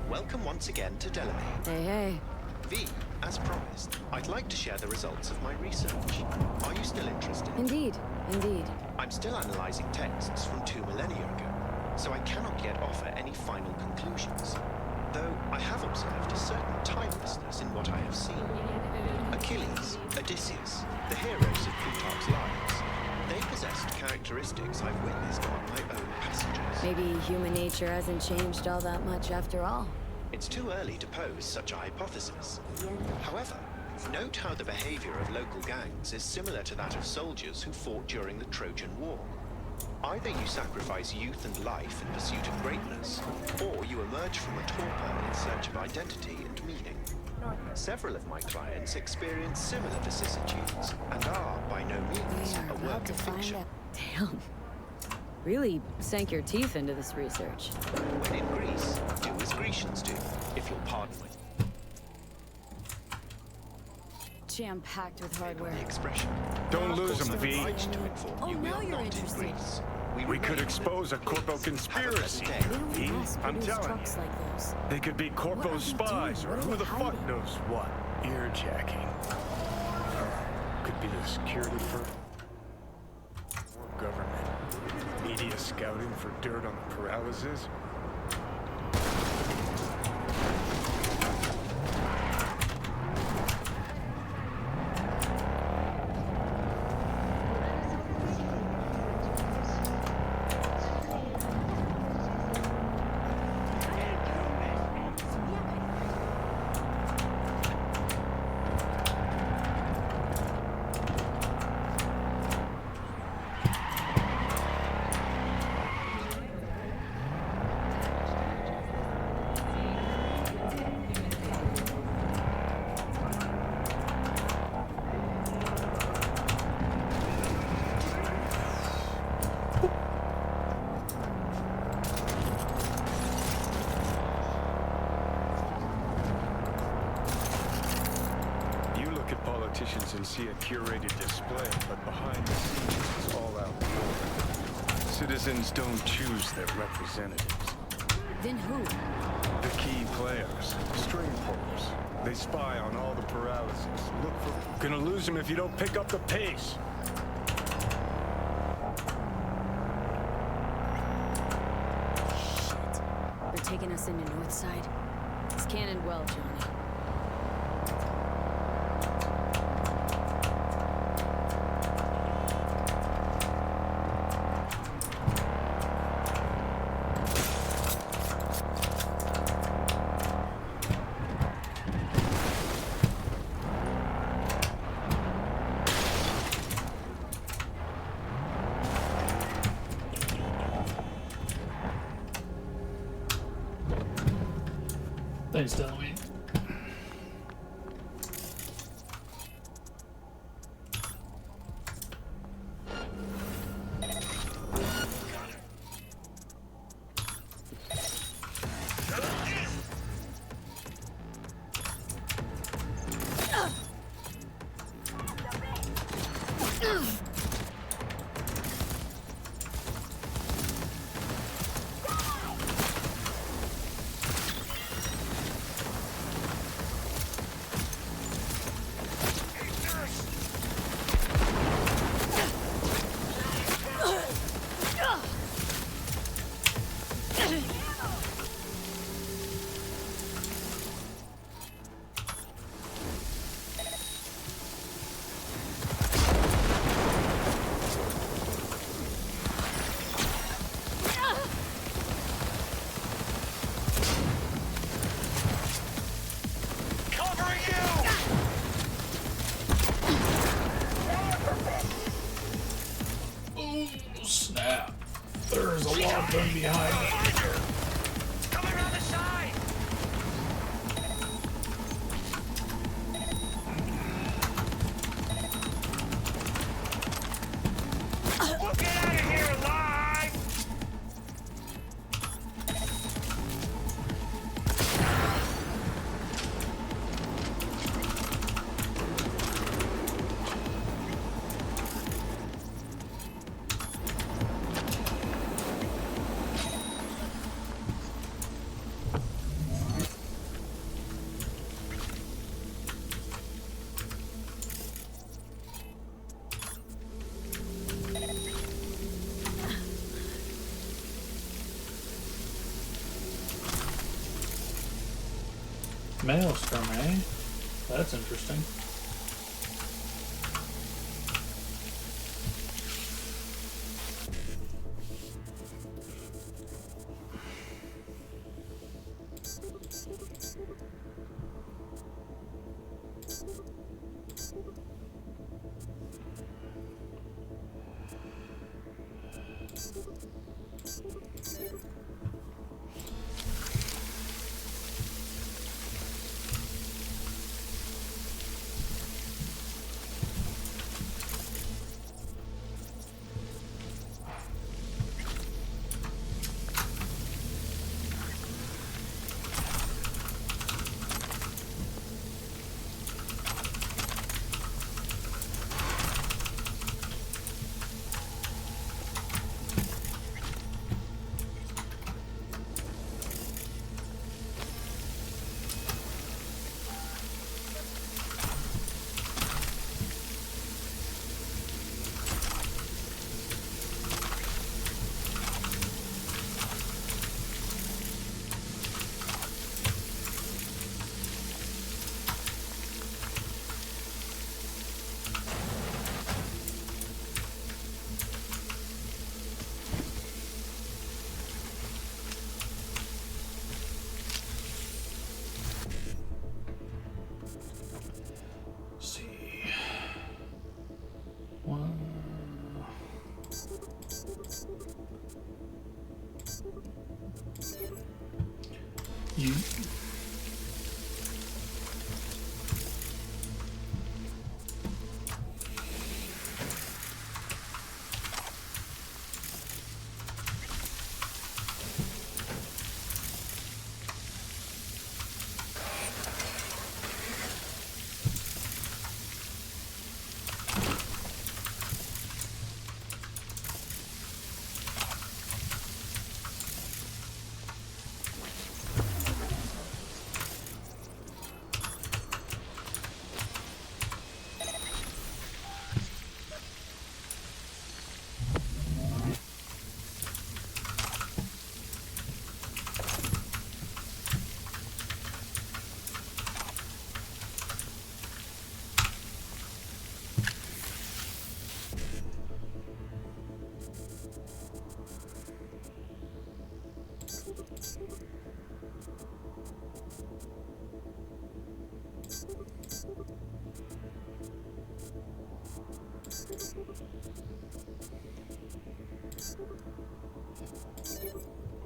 Welcome once again to Delamere. Hey, hey. V, as promised, I'd like to share the results of my research. Are you still interested? Indeed, indeed. I'm still analyzing texts from 2 millennia ago, so I cannot yet offer any final conclusions. Though I have observed a certain timelessness in what I have seen. Achilles, Odysseus, the heroes of Plutarch's lives, they possessed characteristics I've witnessed on my own passengers. Maybe human nature hasn't changed all that much after all. It's too early to pose such a hypothesis. However, note how the behavior of local gangs is similar to that of soldiers who fought during the Trojan War. Either you sacrifice youth and life in pursuit of greatness, or you emerge from a torpor in search of identity and meaning. Several of my clients experience similar vicissitudes and are, by no means, a work of fiction. Damn. Really sank your teeth into this research. When in Greece, do as Grecians do, if you'll pardon me. Jam-packed with hardware. Expression. Don't lose them, V. Oh, now you're interested. We could expose a Corpo conspiracy, V. I'm telling you. Like those. They could be Corpo spies, or who the fuck knows what. Earjacking. Could be a security firm. Or government. Media scouting for dirt on the paralysis. And see a curated display, but behind the scenes it's all out war. Citizens don't choose their representatives. Then who? The key players, string pullers. They spy on all the paralysis. Look for... Gonna lose them if you don't pick up the pace. Shit. They're taking us into Northside. It's cannon well, Johnny. Thanks, Delamine. Snap. There's a log gun behind me. Coming around the side! We'll get out of here alive! Maelstrom, eh? That's interesting. You.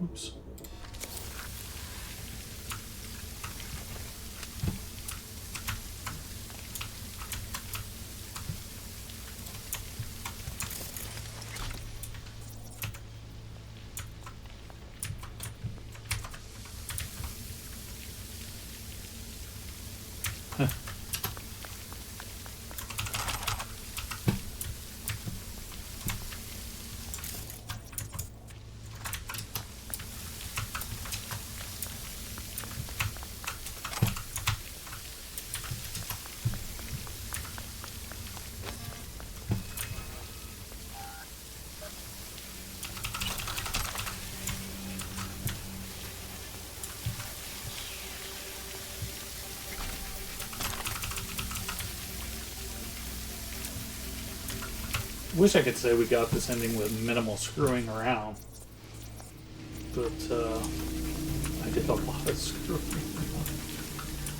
Oops. Wish I could say we got this ending with minimal screwing around, but I did a lot of screwing around.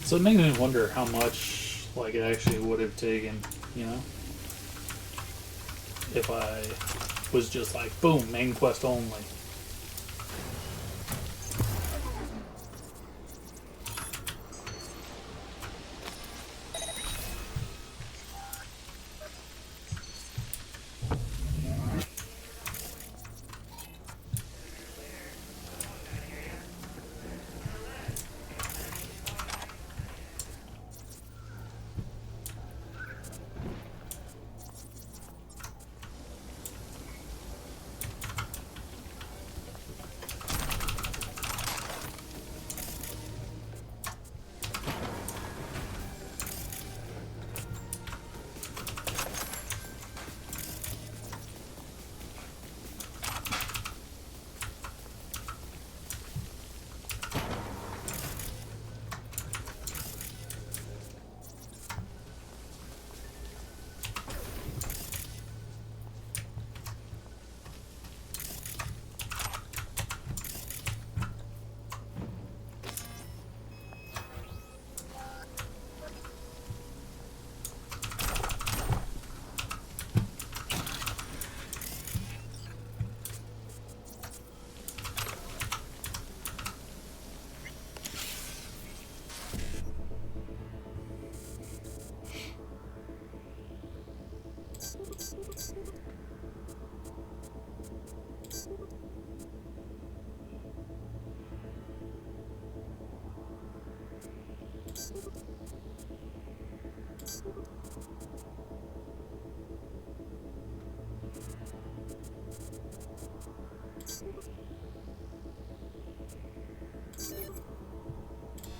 So it makes me wonder how much like it actually would have taken, you know, if I was just like, boom, main quest only.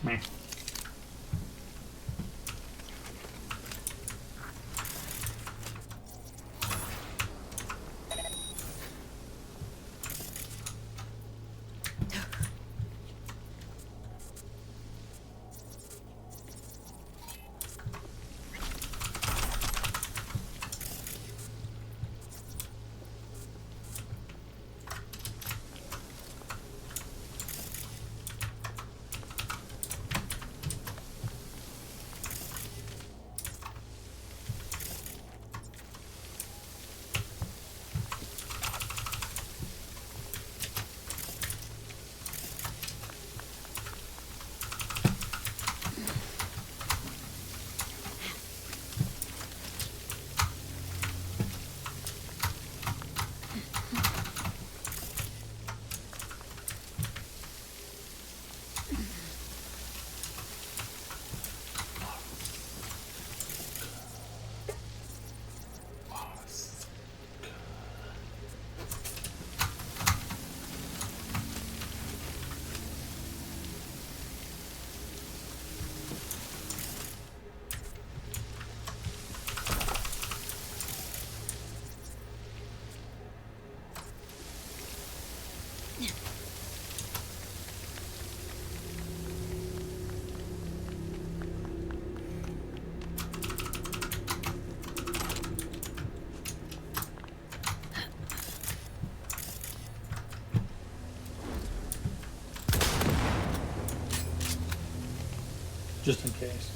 Meh. Just in case.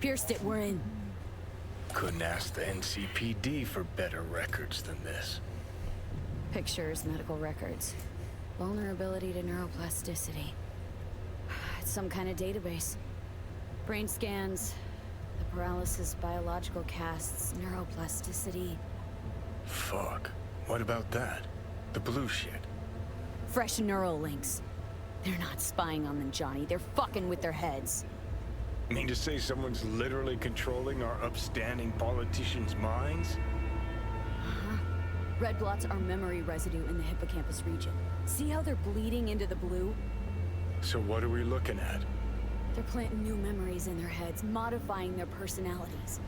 Pierced it, we're in. Couldn't ask the NCPD for better records than this. Pictures, medical records. Vulnerability to neuroplasticity. It's some kind of database. Brain scans, the paralysis, biological casts, neuroplasticity. Fuck. What about that? The blue shit. Fresh neural links. They're not spying on them, Johnny. They're fucking with their heads. Mean to say someone's literally controlling our upstanding politicians' minds? Uh-huh. Red blots are memory residue in the hippocampus region. See how they're bleeding into the blue? So what are we looking at? They're planting new memories in their heads, modifying their personalities.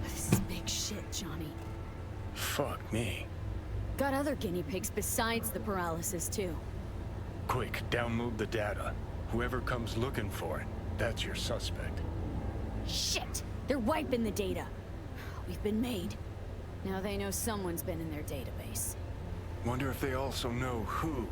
This is big shit, Johnny. Fuck me. Got other guinea pigs besides the paralysis, too. Quick, download the data. Whoever comes looking for it, that's your suspect. Shit! They're wiping the data. We've been made. Now they know someone's been in their database. Wonder if they also know who.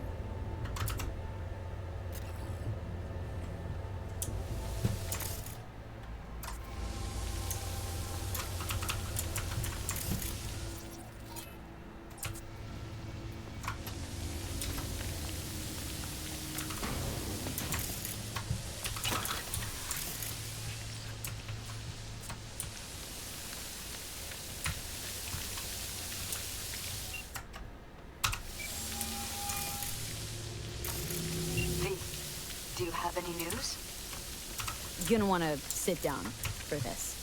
Do you have any news? You're gonna want to sit down for this.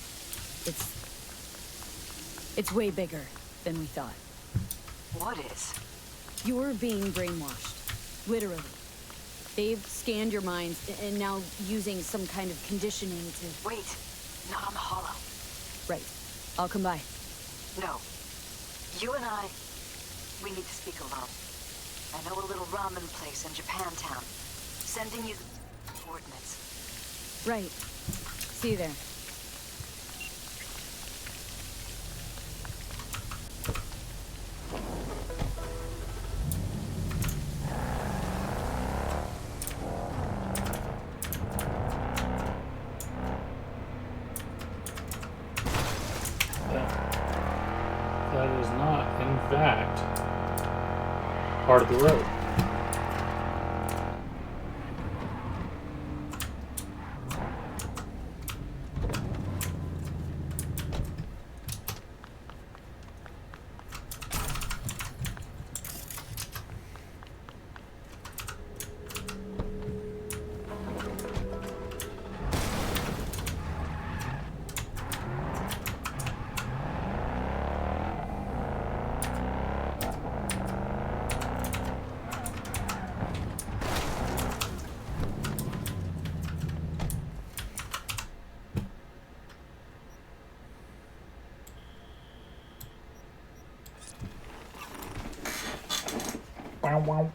It's way bigger than we thought. What is? You're being brainwashed. Literally. They've scanned your minds and now using some kind of conditioning to... Wait. Not on the hollow. Right. I'll come by. No. You and I, we need to speak alone. I know a little ramen place in Japantown. Sending you the coordinates. Right. See you there. That is not, in fact, part of the road. Wow, wow.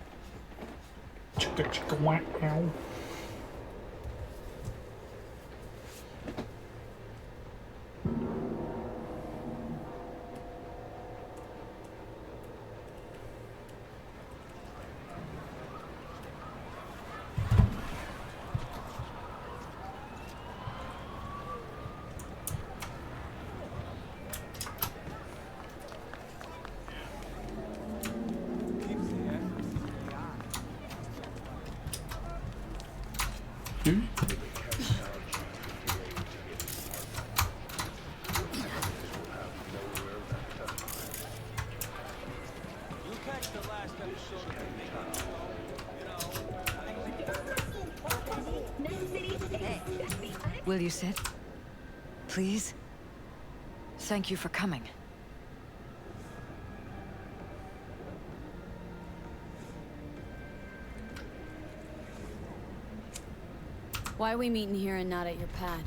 Chicka, chicka, wow, wow. Will you sit? Please? Thank you for coming. Why are we meeting here and not at your pad?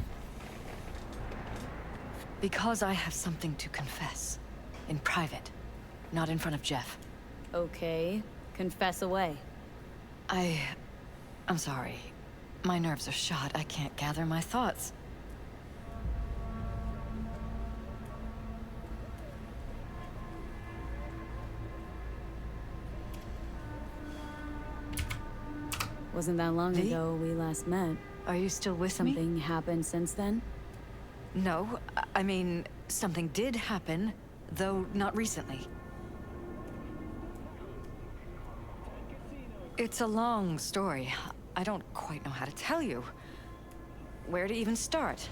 Because I have something to confess. In private. Not in front of Jeff. Okay. Confess away. I'm sorry. My nerves are shot. I can't gather my thoughts. Wasn't that long V? ago we last met. Are you still with me? Something happened since then? No, I mean, something did happen, though not recently. It's a long story. I don't quite know how to tell you. Where to even start?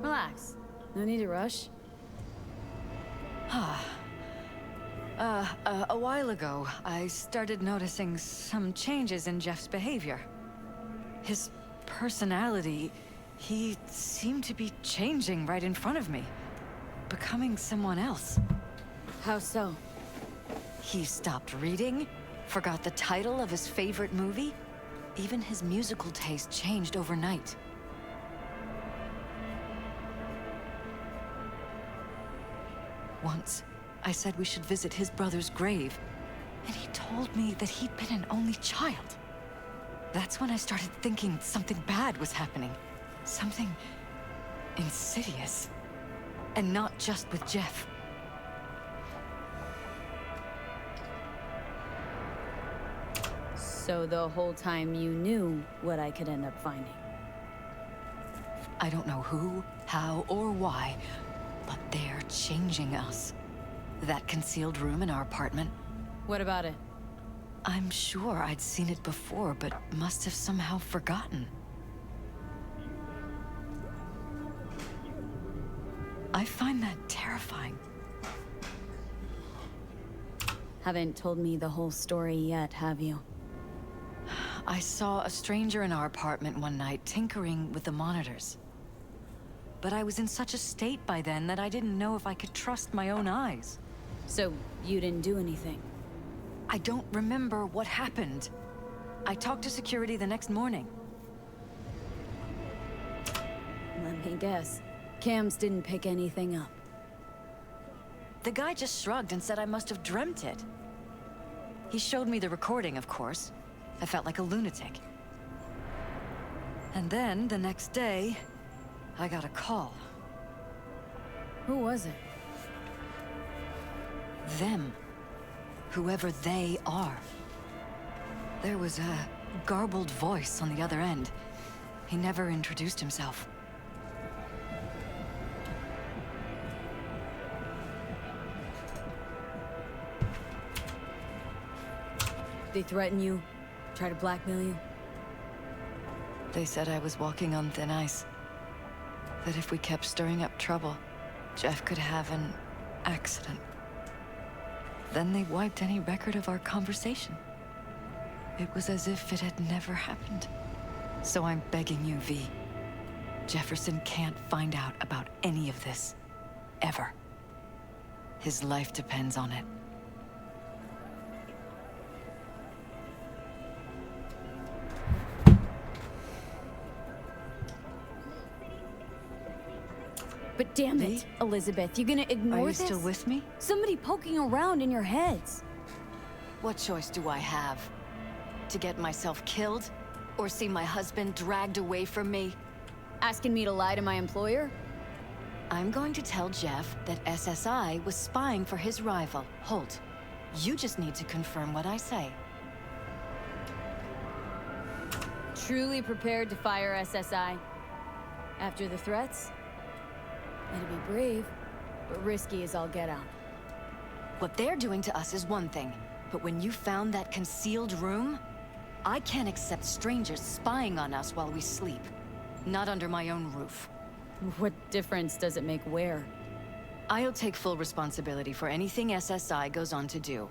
Relax. No need to rush. A while ago, I started noticing some changes in Jeff's behavior. His personality, he seemed to be changing right in front of me. Becoming someone else. How so? He stopped reading, forgot the title of his favorite movie. Even his musical taste changed overnight. Once, I said we should visit his brother's grave, and he told me that he'd been an only child. That's when I started thinking something bad was happening. Something insidious. And not just with Jeff. So the whole time you knew what I could end up finding? I don't know who, how, or why, but they're changing us. That concealed room in our apartment. What about it? I'm sure I'd seen it before, but must have somehow forgotten. I find that terrifying. Haven't told me the whole story yet, have you? I saw a stranger in our apartment one night tinkering with the monitors. But I was in such a state by then that I didn't know if I could trust my own eyes. So, you didn't do anything? I don't remember what happened. I talked to security the next morning. Let me guess. Cams didn't pick anything up. The guy just shrugged and said I must have dreamt it. He showed me the recording, of course. I felt like a lunatic. And then, the next day, I got a call. Who was it? Them. Whoever they are. There was a garbled voice on the other end. He never introduced himself. They threaten you? Try to blackmail you? They said I was walking on thin ice. That if we kept stirring up trouble, Jeff could have an accident. Then they wiped any record of our conversation. It was as if it had never happened. So I'm begging you, V. Jefferson can't find out about any of this. Ever. His life depends on it. But damn it, Elizabeth, you gonna ignore this? Are you still with me? Somebody poking around in your heads. What choice do I have? To get myself killed? Or see my husband dragged away from me? Asking me to lie to my employer? I'm going to tell Jeff that SSI was spying for his rival, Holt. You just need to confirm what I say. Truly prepared to fire SSI? After the threats? It'd be brave, but risky as all get out. What they're doing to us is one thing, but when you found that concealed room, I can't accept strangers spying on us while we sleep. Not under my own roof. What difference does it make where? I'll take full responsibility for anything SSI goes on to do.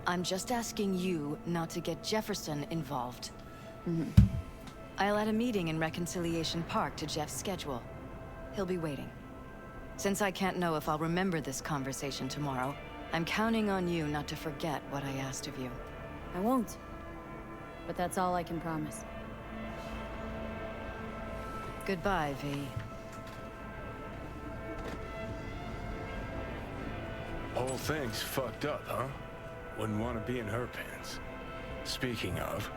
I'm just asking you not to get Jefferson involved. I'll add a meeting in Reconciliation Park to Jeff's schedule. He'll be waiting. Since I can't know if I'll remember this conversation tomorrow, I'm counting on you not to forget what I asked of you. I won't. But that's all I can promise. Goodbye, V. Whole thing's fucked up, huh? Wouldn't want to be in her pants. Speaking of,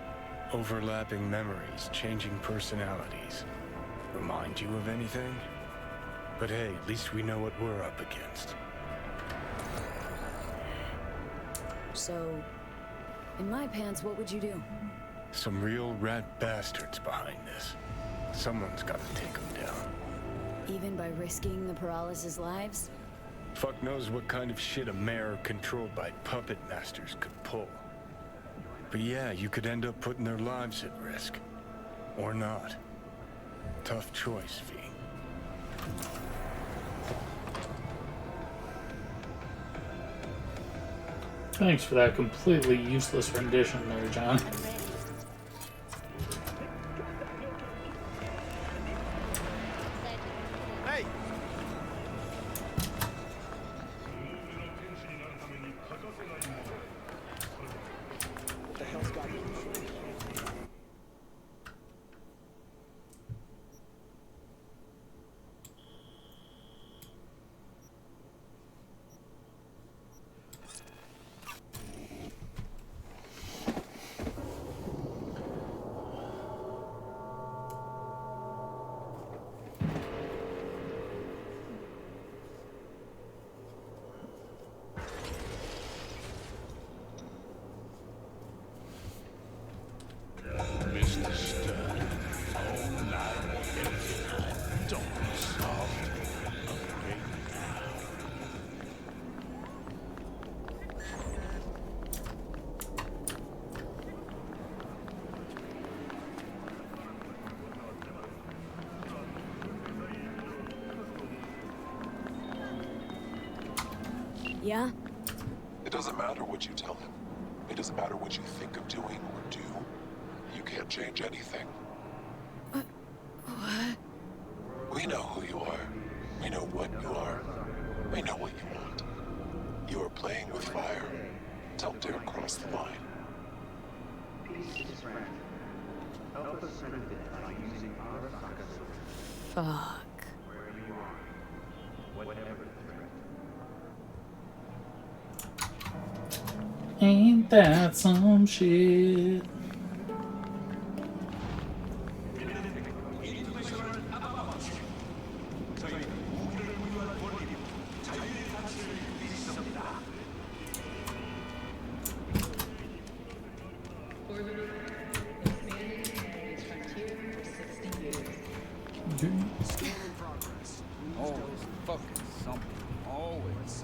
overlapping memories, changing personalities. Remind you of anything? But hey, at least we know what we're up against. So, in my pants, what would you do? Some real rat bastards behind this. Someone's got to take them down. Even by risking the paralysis' lives? Fuck knows what kind of shit a mayor controlled by puppet masters could pull. But yeah, you could end up putting their lives at risk. Or not. Tough choice, V. Thanks for that completely useless rendition there, John. Hey! What the hell's got you? Mr. Stern, all night, don't be soft. Okay, now. Yeah? It doesn't matter what you tell him. It doesn't matter what you think of doing or do. You can't change anything. What? We know who you are. We know what you are. We know what you want. You are playing with fire. Don't dare cross the line. Fuck. Ain't that some shit? Always fucking something. Always.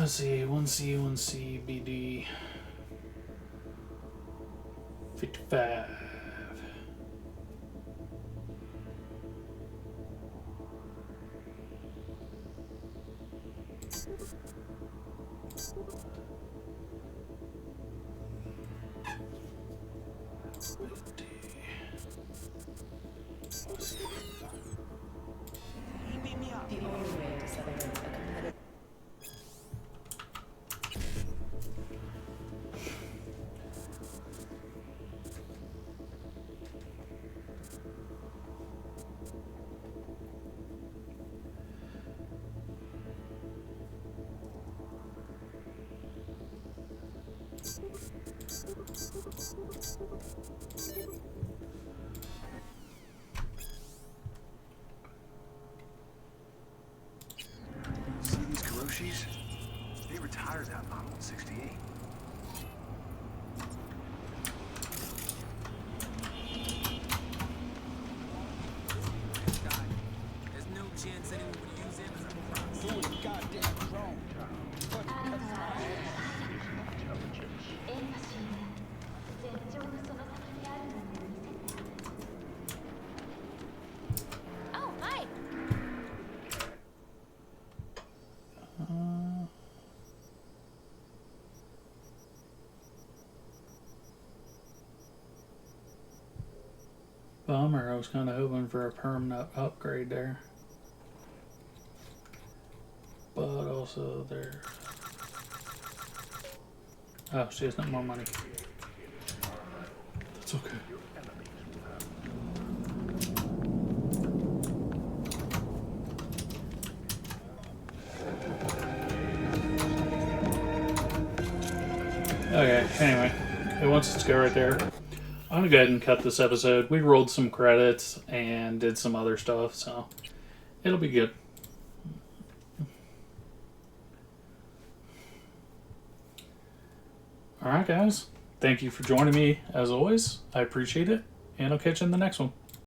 Let's see, 1C, 1C, BD. 55. The only way to celebrate a competitive. See these Kuroshis? They retired that model in '68. There's no chance anyone would use him as a proxy. Doing a goddamn drone. Bummer, I was kind of hoping for a permanent upgrade there. But also there... Oh, she has no more money. That's okay. Okay, anyway, it wants us to go right there. I'm gonna go ahead and cut this episode. We rolled some credits and did some other stuff, so it'll be good. Alright, guys. Thank you for joining me, as always. I appreciate it, and I'll catch you in the next one.